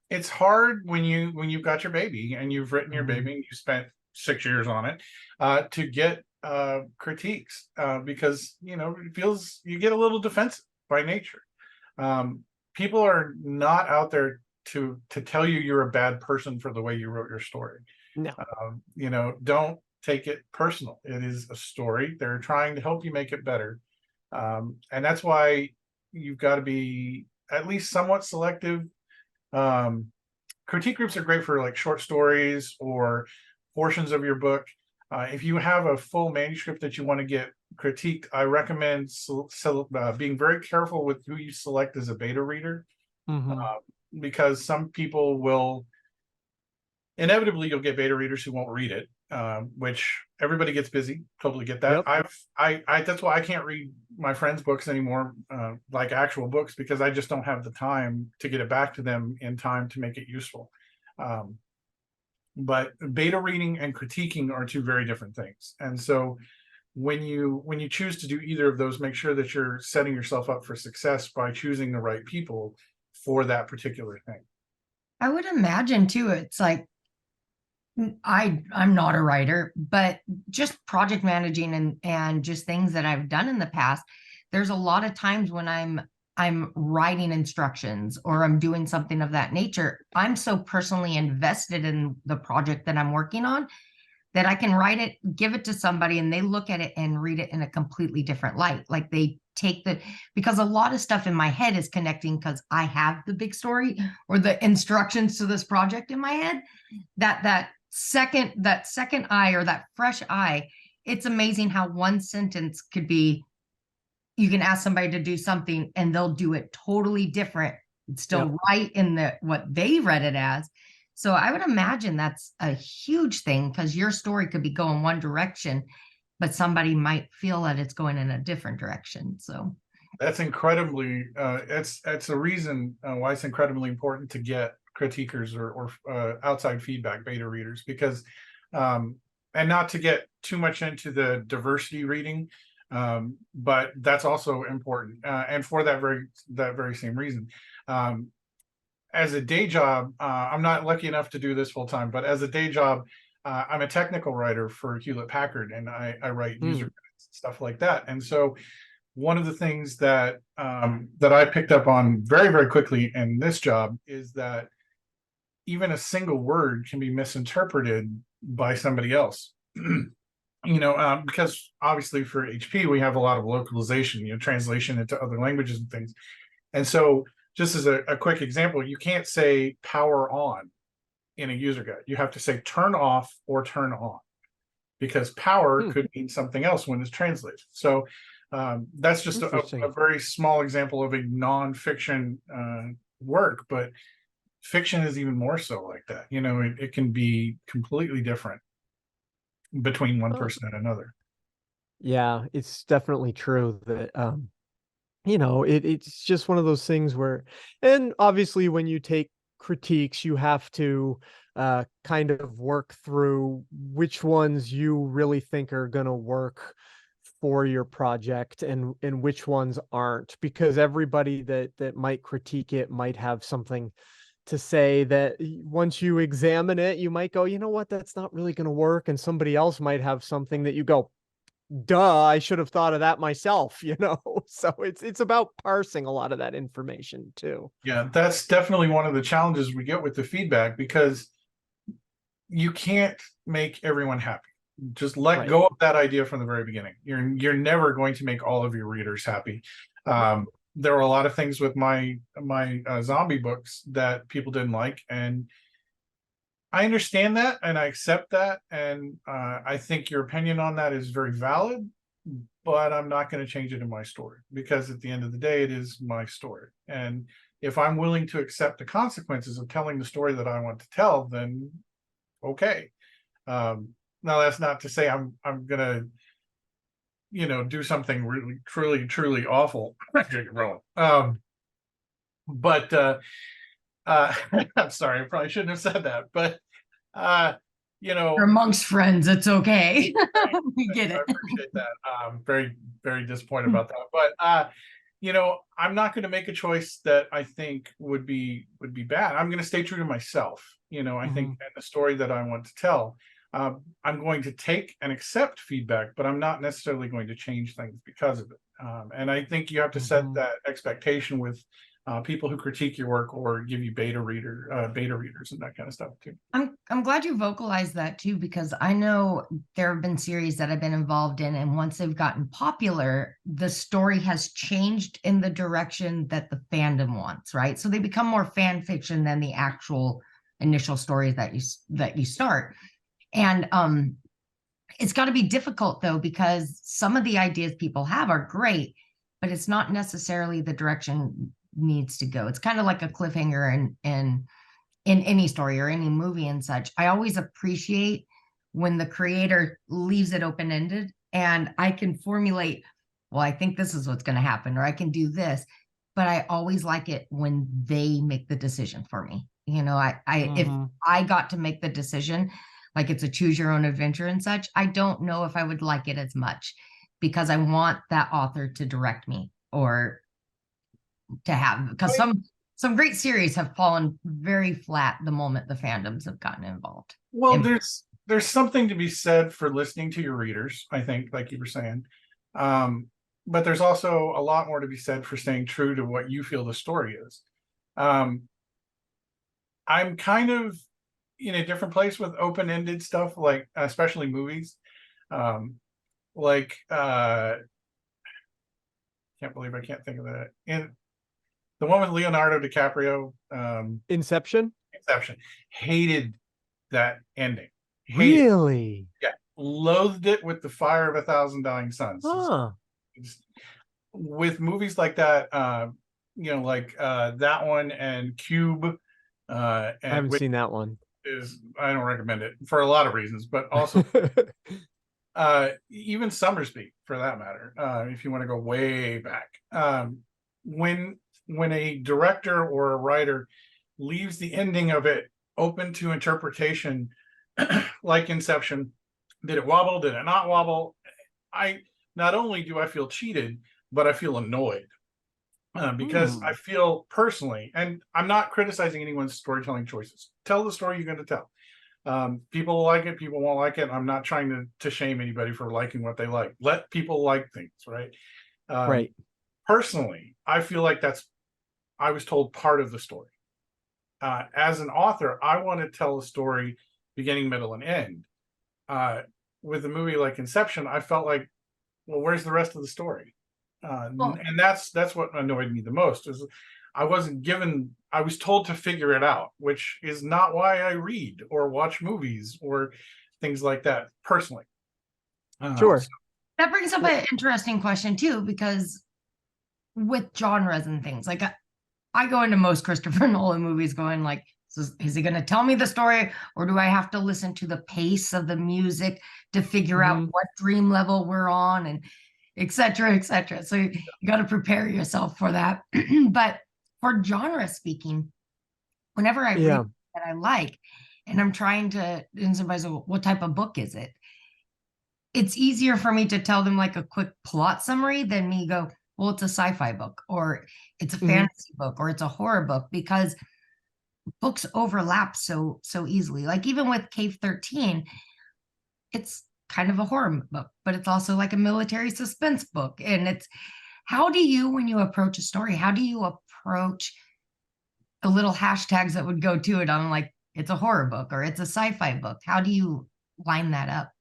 it's hard when you've got your baby and you've written your baby and you spent 6 years on it, to get critiques, because, it feels, you get a little defensive by nature. People are not out there to tell you you're a bad person for the way you wrote your story. No. You know, don't take it personal. It is a story. They're trying to help you make it better. And that's why you've got to be at least somewhat selective. Critique groups are great for like short stories or portions of your book. If you have a full manuscript that you want to get critiqued, I recommend being very careful with who you select as a beta reader, because some people will inevitably, you'll get beta readers who won't read it, which everybody gets busy. Totally get that. Yep. I that's why I can't read my friends' books anymore, like actual books, because I just don't have the time to get it back to them in time to make it useful. But beta reading and critiquing are two very different things. And so when you choose to do either of those, make sure that you're setting yourself up for success by choosing the right people for that particular thing. I would imagine too, it's like, I'm not a writer, but just project managing and just things that I've done in the past, there's a lot of times when I'm writing instructions or I'm doing something of that nature, I'm so personally invested in the project that I'm working on that I can write it, give it to somebody, and they look at it and read it in a completely different light. Like they take because a lot of stuff in my head is connecting because I have the big story or the instructions to this project in my head. That second eye or that fresh eye, it's amazing how one sentence could be, you can ask somebody to do something and they'll do it totally different. It's still right in what they read it as. So I would imagine that's a huge thing, because your story could be going one direction, but somebody might feel that it's going in a different direction. So that's incredibly, that's a reason why it's incredibly important to get critiquers or outside feedback, beta readers, because, and not to get too much into the diversity reading, but that's also important. And for that very same reason, as a day job, I'm not lucky enough to do this full time, but as a day job, I'm a technical writer for Hewlett Packard, and I write user guides, stuff like that. And so one of the things that that I picked up on very, very quickly in this job is that even a single word can be misinterpreted by somebody else. You know, because obviously for HP, we have a lot of localization, you know, translation into other languages and things. And so just as a quick example, you can't say power on in a user guide. You have to say turn off or turn on, because power could mean something else when it's translated. So that's just a very small example of a nonfiction work, but fiction is even more so like that. You know, it can be completely different between one person and another. Yeah, it's definitely true that you know, it's just one of those things where, and obviously when you take critiques, you have to kind of work through which ones you really think are going to work for your project and which ones aren't, because everybody that might critique it might have something to say that once you examine it, you might go, you know what, that's not really going to work. And somebody else might have something that you go, duh, I should have thought of that myself, you know? So it's about parsing a lot of that information too. Yeah, that's definitely one of the challenges we get with the feedback, because you can't make everyone happy. Just let go of that idea from the very beginning. You're never going to make all of your readers happy. There were a lot of things with my zombie books that people didn't like, and I understand that and I accept that, and I think your opinion on that is very valid, but I'm not going to change it in my story, because at the end of the day, it is my story. And if I'm willing to accept the consequences of telling the story that I want to tell, then okay. Now that's not to say I'm gonna, you know, do something really truly awful. But I'm sorry, I probably shouldn't have said that, but you know, We're amongst friends, it's okay. We get it. I appreciate that. Very, very disappointed about that. But you know, I'm not going to make a choice that I think would be bad. I'm going to stay true to myself. You know, I think, and the story that I want to tell. I'm going to take and accept feedback, but I'm not necessarily going to change things because of it. And I think you have to set that expectation with people who critique your work or give you beta readers and that kind of stuff too. I'm glad you vocalized that too, because I know there have been series that I've been involved in, and once they've gotten popular, the story has changed in the direction that the fandom wants, right? So they become more fan fiction than the actual initial stories that you start. And it's got to be difficult though, because some of the ideas people have are great, but it's not necessarily the direction needs to go. It's kind of like a cliffhanger in any story or any movie and such. I always appreciate when the creator leaves it open-ended and I can formulate, well, I think this is what's going to happen, or I can do this. But I always like it when they make the decision for me. You know, if I got to make the decision, like it's a choose your own adventure and such, I don't know if I would like it as much, because I want that author to direct me, or to have, because some great series have fallen very flat the moment the fandoms have gotten involved. Well, there's something to be said for listening to your readers, I think, like you were saying. But there's also a lot more to be said for staying true to what you feel the story is. I'm kind of in a different place with open-ended stuff, like especially movies. Can't believe I can't think of that. And the one with Leonardo DiCaprio, Inception. Hated that ending. Really? Yeah, loathed it with the fire of 1,000 dying suns. With movies like that, like that one and Cube. I haven't seen that one. I don't recommend it for a lot of reasons, but also even Summersby, for that matter, if you want to go way back. When a director or a writer leaves the ending of it open to interpretation, like Inception, did it wobble? Did it not wobble? Not only do I feel cheated, but I feel annoyed, because I feel personally, and I'm not criticizing anyone's storytelling choices. Tell the story you're going to tell. People like it, people won't like it. I'm not trying to shame anybody for liking what they like. Let people like things, right? Right. Personally, I feel like I was told part of the story. As an author, I want to tell a story beginning, middle, and end. With a movie like Inception, I felt like, well, where's the rest of the story? And that's what annoyed me the most, is I was told to figure it out, which is not why I read or watch movies or things like that personally. Sure. That brings up an interesting question too, because with genres and things, like I go into most Christopher Nolan movies going like, is he going to tell me the story, or do I have to listen to the pace of the music to figure out what dream level we're on, and et cetera, et cetera. So you got to prepare yourself for that. But for genre speaking, whenever I read that I like, and I'm trying to, and somebody says, what type of book is it? It's easier for me to tell them like a quick plot summary than me go, well, it's a sci-fi book, or it's a fantasy book, or it's a horror book, because books overlap so easily. Like even with Cave 13, it's kind of a horror book, but it's also like a military suspense book. And it's, how do you, when you approach a story, how do you approach the little hashtags that would go to it on, like, it's a horror book or it's a sci-fi book? How do you line that up?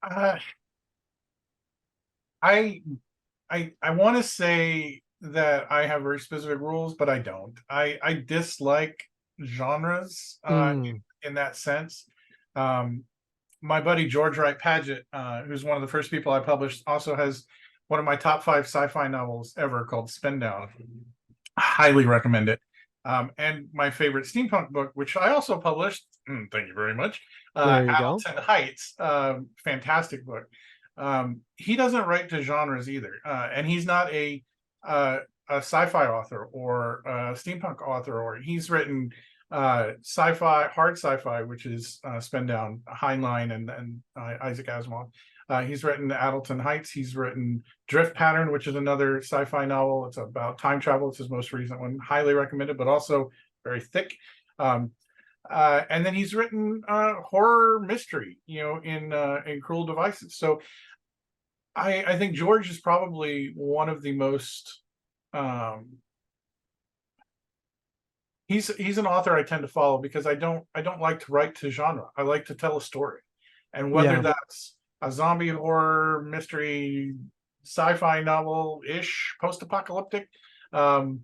I want to say that I have very specific rules, but I don't. I dislike genres in that sense. My buddy George Wright Paget, who's one of the first people I published, also has one of my top 5 sci-fi novels ever called Spin Down. Highly recommend it. And my favorite steampunk book, which I also published, thank you very much, Alton Heights, fantastic book. He doesn't write to genres either, and he's not a sci-fi author or a steampunk author, or he's written sci-fi, hard sci-fi, which is Spin Down, Heinlein, and Isaac Asimov. He's written Alton Heights. He's written Drift Pattern, which is another sci-fi novel. It's about time travel. It's his most recent one. Highly recommended, but also very thick. And then he's written horror mystery, in Cruel Devices. So I think George is probably one of the most he's an author I tend to follow because I don't like to write to genre. I like to tell a story, and whether Yeah. that's a zombie horror mystery, sci-fi novel ish, post-apocalyptic, um,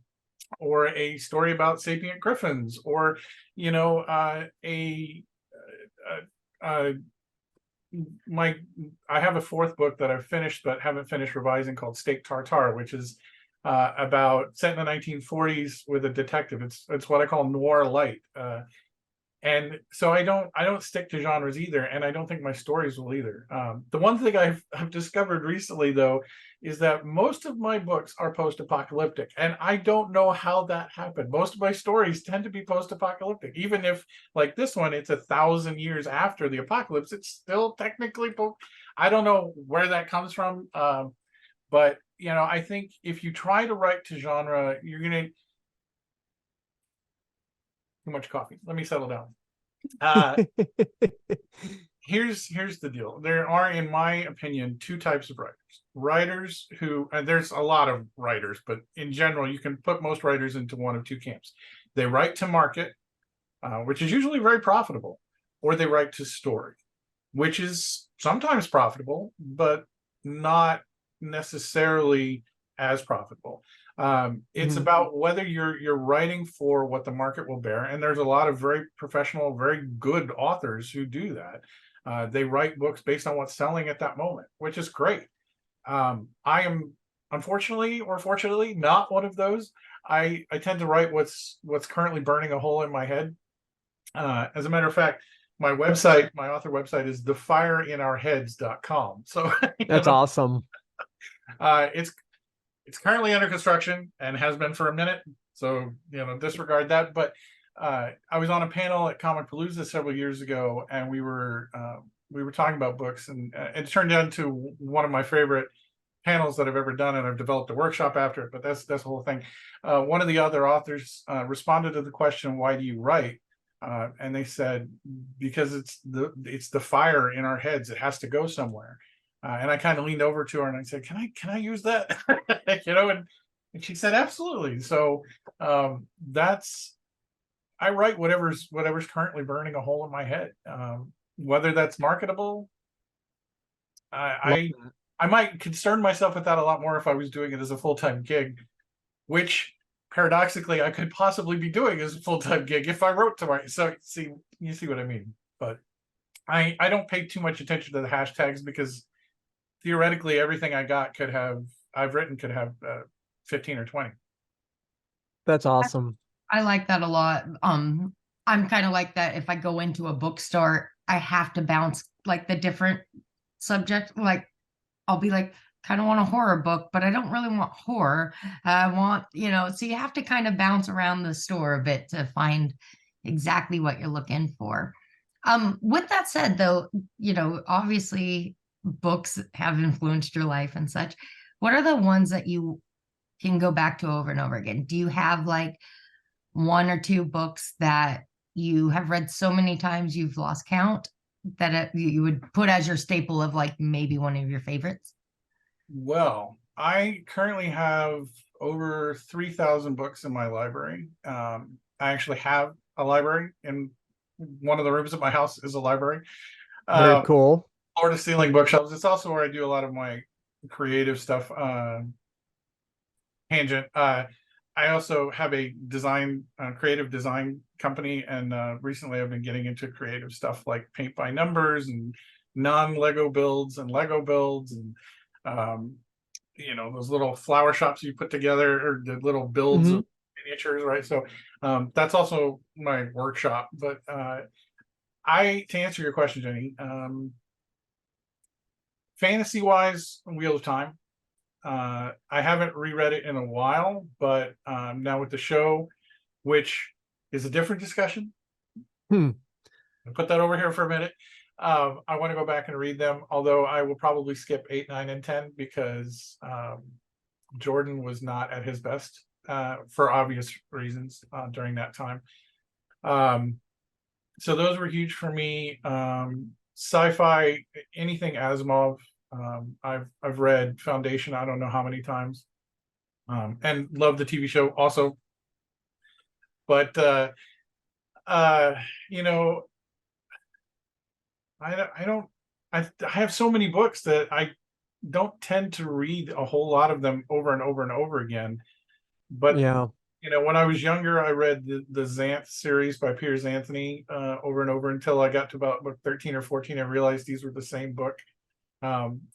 or a story about sapient griffins, or you know, uh, my I have a fourth book that I've finished but haven't finished revising called Steak Tartare, which is about set in the 1940s with a detective. It's what I call noir light, and so I don't stick to genres either, and I don't think my stories will either. The one thing I've discovered recently, though, is that most of my books are post-apocalyptic, and I don't know how that happened. Most of my stories tend to be post-apocalyptic, even if, like this one, it's 1,000 years after the apocalypse. It's still technically I don't know where that comes from, but you know, I think if you try to write to genre, you're gonna too much coffee. Let me settle down. Uh, here's the deal. There are, in my opinion, two types of writers. Writers who, and there's a lot of writers, but in general, you can put most writers into one of two camps. They write to market, which is usually very profitable, or they write to story, which is sometimes profitable, but not necessarily as profitable. It's about whether you're writing for what the market will bear, and there's a lot of very professional, very good authors who do that. They write books based on what's selling at that moment, which is great. I am unfortunately or fortunately not one of those. I tend to write what's currently burning a hole in my head. As a matter of fact, my website, my author website is thefireinOurheads.com. So That's awesome. It's currently under construction and has been for a minute. So, you know, disregard that. But I was on a panel at Comic Palooza several years ago, and we were talking about books, and it turned into one of my favorite panels that I've ever done, and I've developed a workshop after it. But that's the whole thing. One of the other authors responded to the question, "Why do you write?" And they said, "Because it's the fire in our heads. It has to go somewhere." And I kind of leaned over to her and I said, "Can I use that?" You know, and she said, "Absolutely." So that's I write whatever's currently burning a hole in my head, whether that's marketable. I might concern myself with that a lot more if I was doing it as a full-time gig, which paradoxically I could possibly be doing as a full-time gig if I wrote to my. So you see what I mean. But I don't pay too much attention to the hashtags because theoretically everything I've written could have 15 or 20. That's awesome. I like that a lot. I'm kind of like that. If I go into a bookstore, I have to bounce like the different subject. Like I'll be like, kind of want a horror book, but I don't really want horror. I want, you know, so you have to kind of bounce around the store a bit to find exactly what you're looking for. With that said, though, you know, obviously books have influenced your life and such. What are the ones that you can go back to over and over again? Do you have like one or two books that you have read so many times you've lost count that you would put as your staple of like maybe one of your favorites? Well, I currently have over 3,000 books in my library. I actually have a library, and one of the rooms of my house is a library. Very cool. Floor to ceiling bookshelves. It's also where I do a lot of my creative stuff. Tangent. I also have a creative design company, and recently I've been getting into creative stuff like paint by numbers and non-Lego builds and Lego builds, and you know, those little flower shops you put together, or the little builds of miniatures, right? So that's also my workshop. But to answer your question, Jenny, fantasy wise, Wheel of Time. I haven't reread it in a while, but now with the show, which is a different discussion, I'll put that over here for a minute. I want to go back and read them, although I will probably skip 8, 9, and 10 because Jordan was not at his best for obvious reasons during that time. So those were huge for me. Sci-fi, anything Asimov. I've read Foundation I don't know how many times, and love the TV show. Also, But you know, I have so many books that I don't tend to read a whole lot of them over and over and over again. But Yeah. you know, when I was younger, I read the Xanth series by Piers Anthony over and over until I got to about book 13 or 14. I realized these were the same book.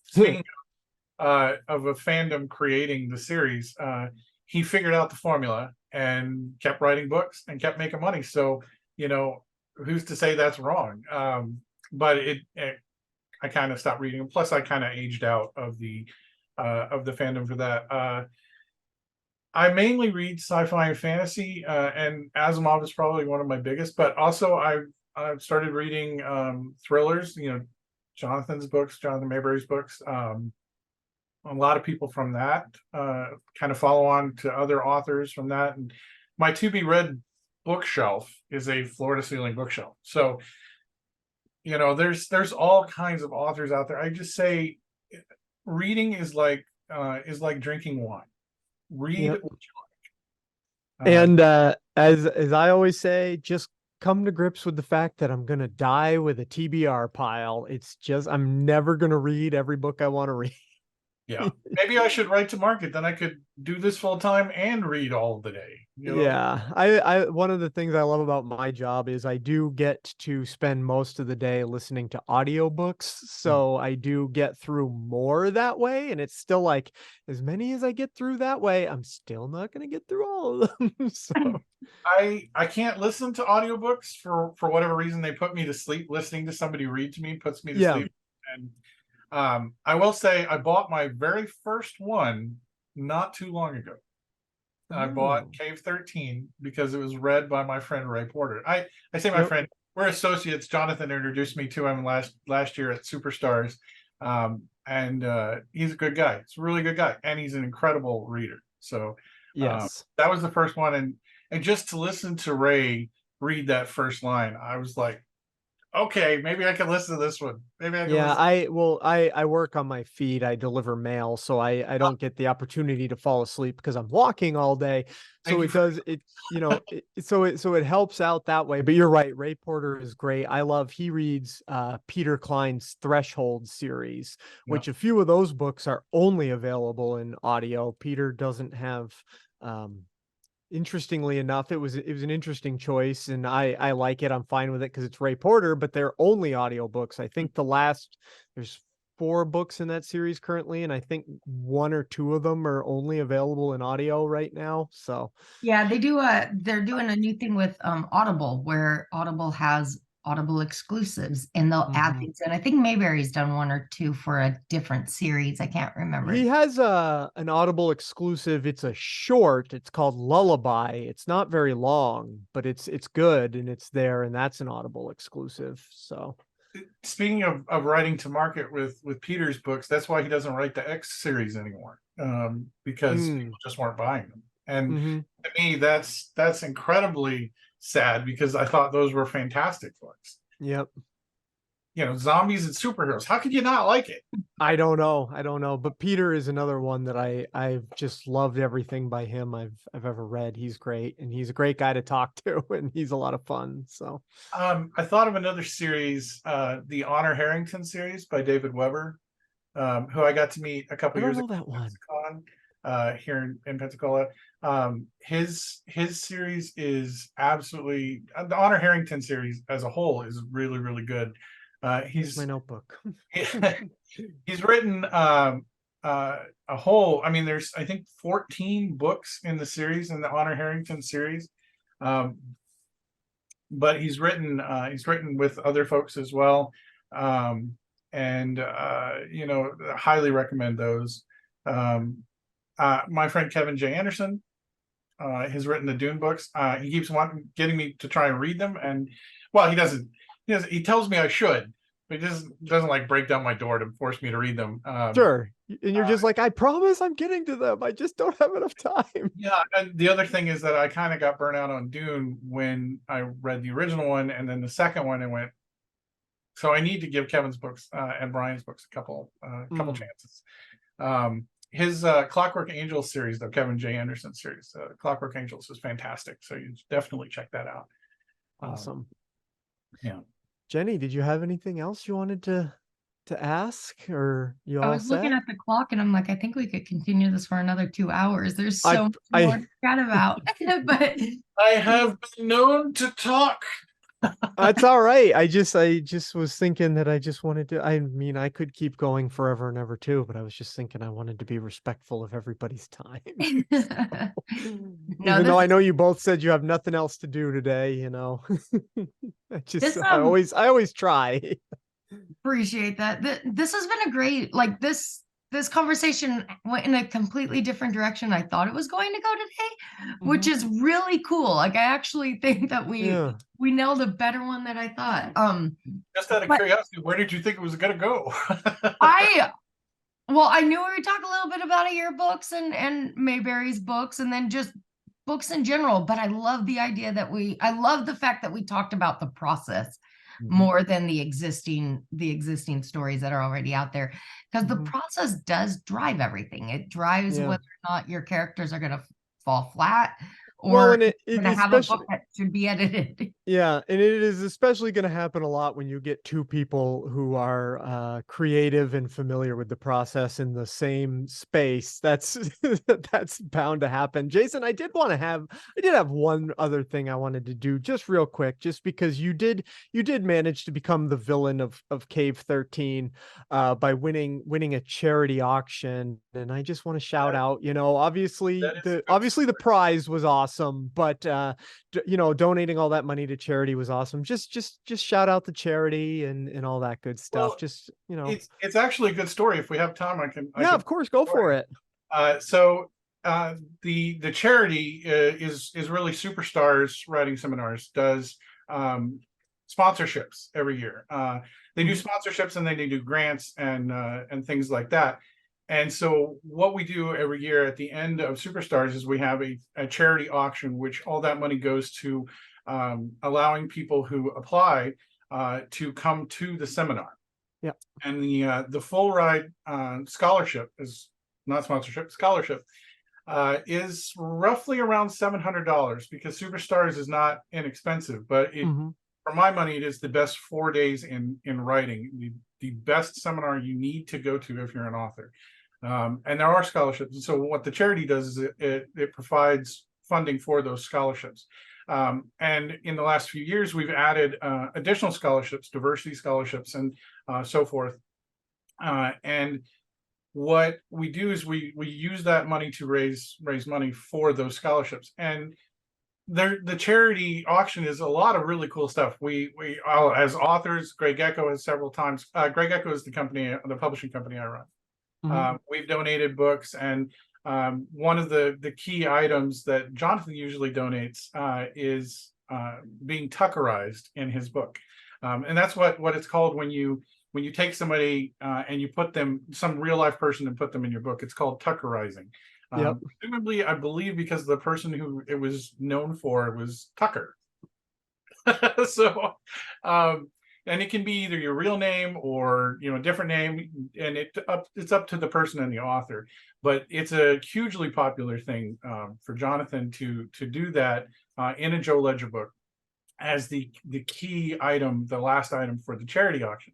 Speaking of a fandom creating the series, he figured out the formula and kept writing books and kept making money. So, you know, who's to say that's wrong? But I kind of stopped reading them. Plus, I kind of aged out of the fandom for that. I mainly read sci-fi and fantasy, and Asimov is probably one of my biggest. But also, I've started reading thrillers. You know, Jonathan Maberry's books. A lot of people from that kind of follow on to other authors from that. And my to be read bookshelf is a floor to ceiling bookshelf. So, you know, there's all kinds of authors out there. I just say reading is like drinking wine. Read Yep. what you like. And as I always say, just come to grips with the fact that I'm gonna die with a TBR pile. It's just I'm never gonna read every book I want to read. Yeah, maybe I should write to market. Then I could do this full time and read all the day. You know? Yeah, I one of the things I love about my job is I do get to spend most of the day listening to audiobooks, so I do get through more that way, and it's still like as many as I get through that way, I'm still not going to get through all of them. So I can't listen to audiobooks for whatever reason. They put me to sleep. Listening to somebody read to me puts me to yeah. sleep. And I will say I bought my very first one not too long ago. I bought Cave 13 because it was read by my friend Ray Porter. I say my friend, we're associates. Jonathan introduced me to him last year at Superstars. And he's a good guy. He's a really good guy. And he's an incredible reader. So Yes. that was the first one. And just to listen to Ray read that first line, I was like, okay, maybe I can listen to this one. Maybe I can Yeah, listen. I work on my feed. I deliver mail, so I don't get the opportunity to fall asleep because I'm walking all day. So Thank you it for does it, you know, so it helps out that way. But you're right, Ray Porter is great. He reads Peter Klein's Threshold series, yeah. which a few of those books are only available in audio. Peter doesn't have interestingly enough, it was an interesting choice, and I like it. I'm fine with it because it's Ray Porter, but they're only audiobooks. I think there's 4 books in that series currently, and I think 1 or 2 of them are only available in audio right now. So Yeah, they're doing a new thing with Audible where Audible has Audible exclusives and they'll add mhm. things. And I think Mayberry's done 1 or 2 for a different series. I can't remember. He has an Audible exclusive. It's a short. It's called Lullaby. It's not very long, but it's good and it's there, and that's an Audible exclusive. So Speaking of writing to market with Peter's books, that's why he doesn't write the X series anymore, because people just weren't buying them. And mm-hmm. to me, that's incredibly sad because I thought those were fantastic books. Yep. You know, zombies and superheroes. How could you not like it? I don't know. But Peter is another one that I've just loved everything by him I've ever read. He's great, and he's a great guy to talk to, and he's a lot of fun. So I thought of another series, the Honor Harrington series by David Weber, who I got to meet a couple I don't years know ago that one. here in Pensacola. His series is absolutely the Honor Harrington series as a whole is really, really good. Here's my notebook. He's written a whole, I mean, there's I think 14 books in the series, in the Honor Harrington series. But he's written with other folks as well. And you know, highly recommend those. My friend Kevin J. Anderson has written the Dune books. He keeps getting me to try and read them, and well, he doesn't. He tells me I should, but he doesn't like break down my door to force me to read them. Sure. And you're just like, I promise I'm getting to them. I just don't have enough time. Yeah, and the other thing is that I kind of got burnt out on Dune when I read the original one, and then the second one, and went. So I need to give Kevin's books and Brian's books a couple chances. his Clockwork Angels series, though, Kevin J. Anderson series, Clockwork Angels is fantastic. So you definitely check that out. Awesome. Yeah. Jenny, did you have anything else you wanted to ask, or you I all was looking set? at the clock and I'm like, I think we could continue this for another 2 hours. There's I so much more to chat about. But I have been known to talk. That's all right. I just was thinking that I just wanted to, I mean, I could keep going forever and ever too, but I was just thinking I wanted to be respectful of everybody's time. no, Even though I know you both said you have nothing else to do today, you know. this I always try. appreciate that. This has been a great, like, this conversation went in a completely different direction I thought it was going to go today, which is really cool. Like, I actually think that Yeah. we nailed a better one than I thought. Just out of curiosity, where did you think it was going to go? I knew we would talk a little bit about yearbooks and Mayberry's books, and then just books in general. But I love the idea that I love the fact that we talked about the process more than the existing stories that are already out there, because the process does drive everything. It drives whether or not your characters are going to fall flat, or and it going to have a book that should be edited. Yeah, and it is especially going to happen a lot when you get two people who are creative and familiar with the process in the same space. That's that's bound to happen. Jason, I did have one other thing I wanted to do just real quick, just because you did manage to become the villain of Cave 13 by winning a charity auction, and I just want to shout out, obviously the prize was awesome, but donating all that money to charity was awesome. Just shout out the charity and all that good stuff. Well, it's actually a good story. If we have time, I can. Of course, go for it. So the charity is really Superstars Writing Seminars does sponsorships every year. They do sponsorships, and then they do grants and things like that. And so what we do every year at the end of Superstars is we have a charity auction, which all that money goes to allowing people who apply to come to the seminar. Yeah. And the full ride scholarship is not sponsorship, scholarship is roughly around $700, because Superstars is not inexpensive, but for my money, it is the best 4 days in writing, the best seminar you need to go to if you're an author. And there are scholarships. And so what the charity does is it provides funding for those scholarships. And in the last few years, we've added additional scholarships, diversity scholarships, and so forth. And what we do is we use that money to raise money for those scholarships. And the charity auction is a lot of really cool stuff. We as authors, Grey Gecko has several times. Grey Gecko is the publishing company I run. We've donated books, and one of the key items that Jonathan usually donates is being tuckerized in his book, and that's what it's called when you take somebody and you put them, some real life person, and put them in your book. It's called tuckerizing. Presumably, I believe because the person who it was known for was Tucker. So, and it can be either your real name or a different name, and it's up to the person and the author. But it's a hugely popular thing for Jonathan to do that in a Joe Ledger book as the key item, the last item for the charity auction.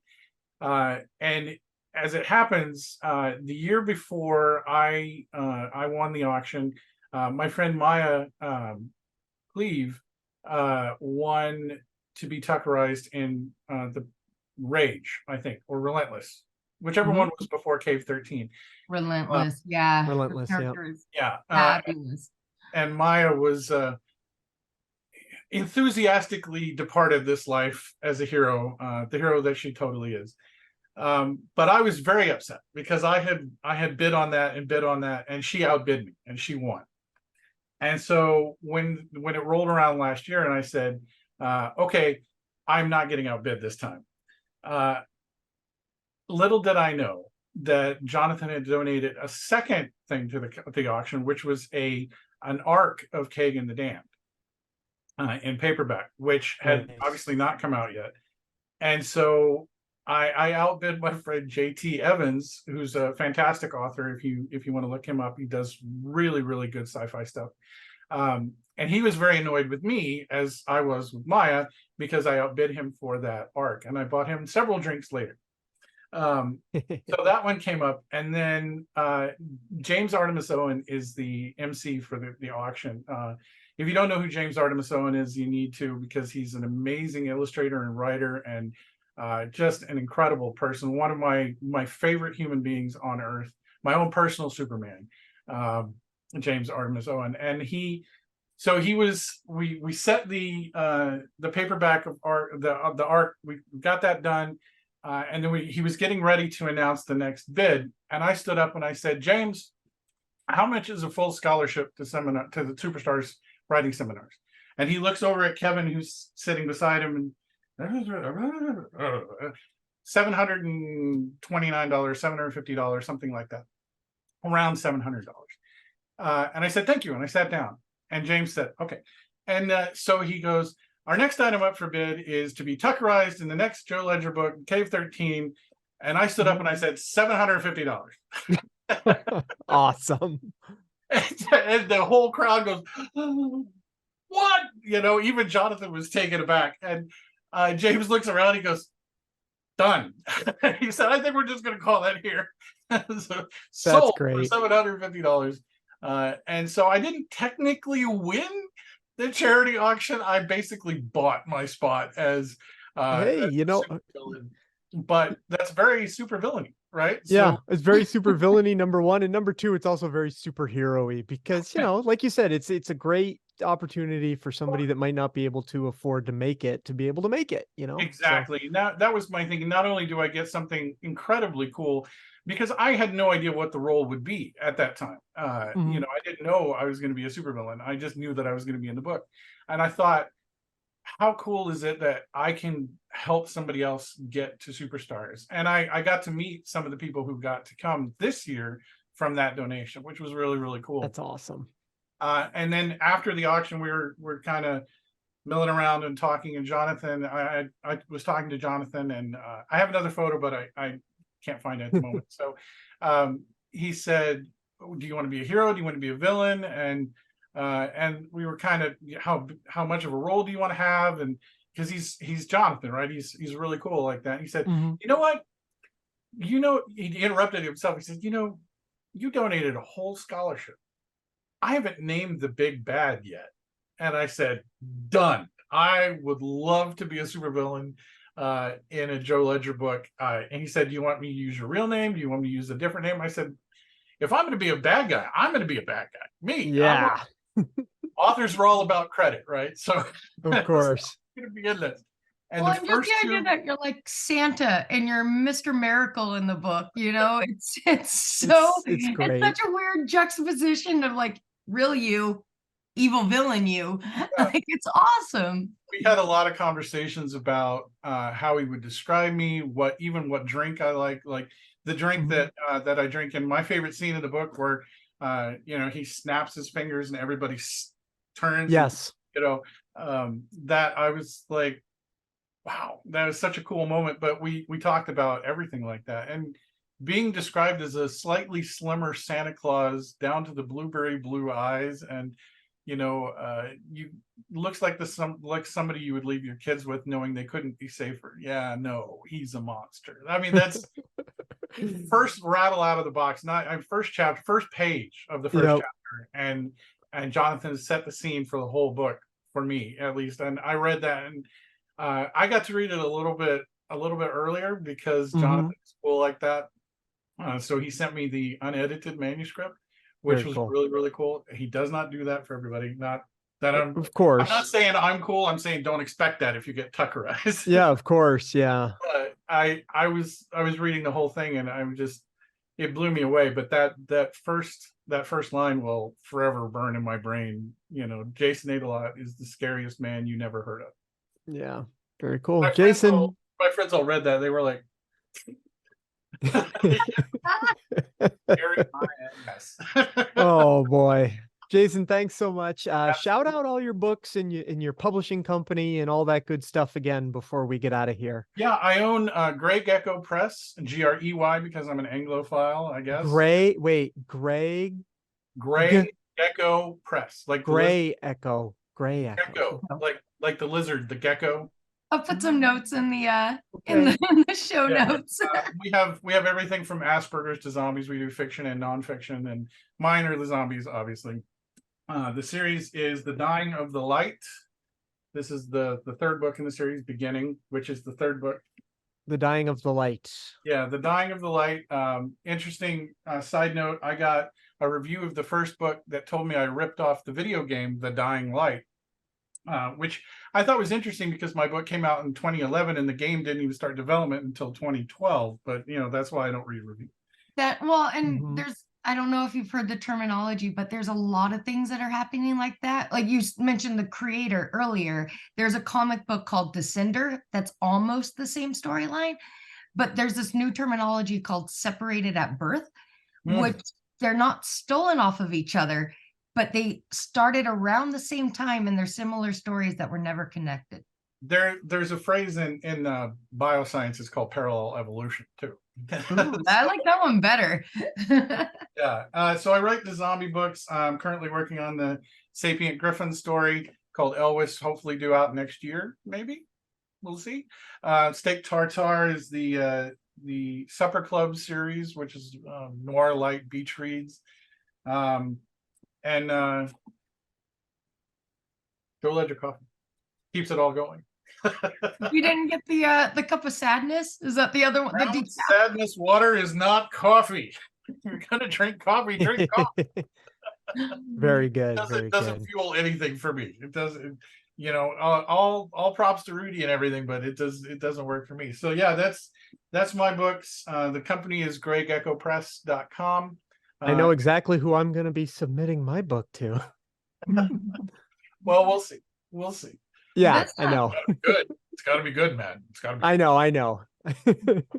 And as it happens, the year before I won the auction, my friend Maya Cleve won to be tuckerized in the Rage, I think, or Relentless, whichever one was before Cave 13. Relentless, Relentless, yeah. Fabulous. And Maya was enthusiastically departed this life as a hero, the hero that she totally is. But I was very upset because I had bid on that, and she outbid me, and she won. And so when it rolled around last year, and I said, okay, I'm not getting outbid this time. Little did I know that Jonathan had donated a second thing to the auction, which was an arc of Kagan the Damned in paperback, which had obviously not come out yet. And so I outbid my friend JT Evans, who's a fantastic author. If you want to look him up, he does really, really good sci-fi stuff. And he was very annoyed with me, as I was with Maya, because I outbid him for that arc, and I bought him several drinks later. So that one came up, and then James Artemis Owen is the MC for the auction. If you don't know who James Artemis Owen is, you need to, because he's an amazing illustrator and writer, and just an incredible person. One of my favorite human beings on earth, my own personal Superman, James Artemis Owen. And we set the paperback of art, the art, we got that done. And then he was getting ready to announce the next bid, and I stood up and I said, James, how much is a full scholarship to the Superstars writing seminars? And he looks over at Kevin, who's sitting beside him, and $729, $750, something like that, around $700. And I said, thank you, and I sat down. And James said, okay. And so he goes, our next item up for bid is to be tuckerized in the next Joe Ledger book, Cave 13. And I stood up and I said, $750. Awesome. And the whole crowd goes, what? Even Jonathan was taken aback. And James looks around, he goes, done. He said, I think we're just going to call that here. So, sold for $750. And so I didn't technically win the charity auction. I basically bought my spot as hey, but that's very super villainy, right? Yeah, it's very super villainy, number one, and number two, it's also very superhero-y, because like you said, it's a great opportunity for somebody that might not be able to afford to make it to be able to make it. Exactly. So. Now that was my thinking. Not only do I get something incredibly cool, because I had no idea what the role would be at that time. I didn't know I was going to be a supervillain. I just knew that I was going to be in the book. And I thought, how cool is it that I can help somebody else get to Superstars? And I got to meet some of the people who got to come this year from that donation, which was really, really cool. That's awesome. And then after the auction, we're kind of milling around and talking. And Jonathan, I was talking to Jonathan, and I have another photo, but I can't find it at the moment. So he said, do you want to be a hero? Do you want to be a villain? And we were kind of, how much of a role do you want to have? And because he's Jonathan, right? He's really cool like that. He said, you know what? He interrupted himself. He said, you donated a whole scholarship. I haven't named the big bad yet. And I said, done. I would love to be a supervillain in a Joe Ledger book. And he said, do you want me to use your real name? Do you want me to use a different name? I said, if I'm going to be a bad guy, I'm going to be a bad guy. Me. Yeah. Authors are all about credit, right? So of course. I'm going to be in this. And well, just the idea that you're like Santa and you're Mr. Miracle in the book, it's so it's great. It's such a weird juxtaposition of like real you, evil villain you. Like, it's awesome. We had a lot of conversations about how he would describe me, what drink I like the drink that I drink. And my favorite scene in the book where he snaps his fingers and everybody turns. Yes. That I was like, wow, that was such a cool moment. But we talked about everything like that, and being described as a slightly slimmer Santa Claus down to the blueberry blue eyes, and you looks like somebody you would leave your kids with, knowing they couldn't be safer. Yeah, no, he's a monster. I mean, that's first rattle out of the box. First page of the first chapter, and Jonathan has set the scene for the whole book, for me at least. And I read that, and I got to read it a little bit earlier because Jonathan's cool like that. So he sent me the unedited manuscript, which was really, really cool. He does not do that for everybody. Not that of course. I'm not saying I'm cool. I'm saying don't expect that if you get tuckerized. Yeah, of course. Yeah. I was reading the whole thing, and it blew me away. But that first line will forever burn in my brain. Jason Aydelotte is the scariest man you never heard of. Yeah, very cool. My friends all read that. They were like, oh boy, Jason, thanks so much. Shout out all your books and your publishing company and all that good stuff again before we get out of here. Yeah, I own Grey Gecko Press, Grey, because I'm an Anglophile, I guess. Grey Gecko Press, like Grey Echo. Grey Echo. Gecko, like the lizard, the gecko. I'll put some notes in the Okay. in the show notes. We have everything from Asperger's to zombies. We do fiction and nonfiction, and mine are the zombies, obviously. The series is The Dying of the Light. This is the third book in the series, Beginning, which is the third book. The Dying of the Light. Yeah, The Dying of the Light. Interesting side note, I got a review of the first book that told me I ripped off the video game, The Dying Light, which I thought was interesting because my book came out in 2011 and the game didn't even start development until 2012. But, that's why I don't read reviews. There's, I don't know if you've heard the terminology, but there's a lot of things that are happening like that. Like you mentioned the creator earlier. There's a comic book called Descender that's almost the same storyline, but there's this new terminology called separated at birth, which they're not stolen off of each other, but they started around the same time and they're similar stories that were never connected. There's a phrase in bioscience, it's called parallel evolution too. Ooh, I like that one better. Yeah. So I write the zombie books. I'm currently working on the Sapient Griffin story called Elvis, hopefully due out next year, maybe. We'll see. Steak Tartare is the Supper Club series, which is noir light beach reads. And Joe Ledger Coffee keeps it all going. You didn't get the cup of sadness? Is that the other one? The sadness water is not coffee. You're gonna drink coffee, drink coffee. Very good. It doesn't fuel anything for me. It doesn't, all props to Rudy and everything, but it doesn't work for me. So yeah, that's my books. The company is greygeckopress.com. I know exactly who I'm going to be submitting my book to. Well, we'll see. Yeah, I know. Good. It's got to be good, man. It's got to be. I know.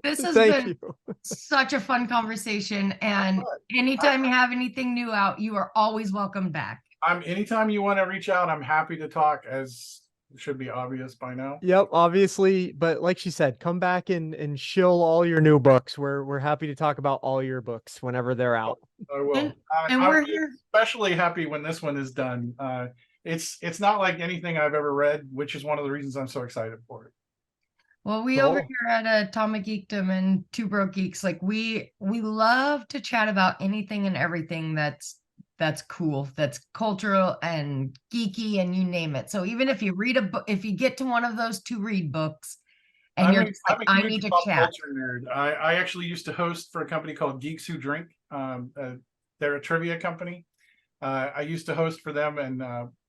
This has been such a fun conversation, and anytime you have anything new out, you are always welcome back. Anytime you want to reach out, I'm happy to talk, as should be obvious by now. Yep, obviously, but like she said, come back and shill all your new books. We're happy to talk about all your books whenever they're out. I will. And we're here. Especially happy when this one is done. It's not like anything I've ever read, which is one of the reasons I'm so excited for it. Well, we over here at Atomic Geekdom and Two Broke Geeks, like we love to chat about anything and everything that's cool, that's cultural and geeky, and you name it. So even if you read a book, if you get to one of those to read books, and you're just like, I need to chat. Nerd. I actually used to host for a company called Geeks Who Drink. They're a trivia company. I used to host for them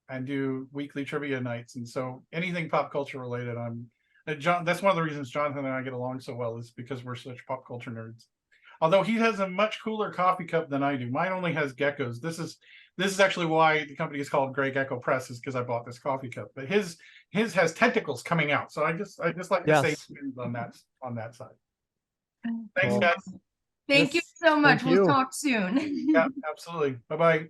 and do weekly trivia nights, and so anything pop culture related, that's one of the reasons Jonathan and I get along so well, is because we're such pop culture nerds. Although he has a much cooler coffee cup than I do. Mine only has geckos. This is actually why the company is called Grey Gecko Press, is because I bought this coffee cup. But his has tentacles coming out. So I just like to say on that side. Thanks, guys. Thank you so much. We'll talk soon. Yeah, absolutely. Bye-bye.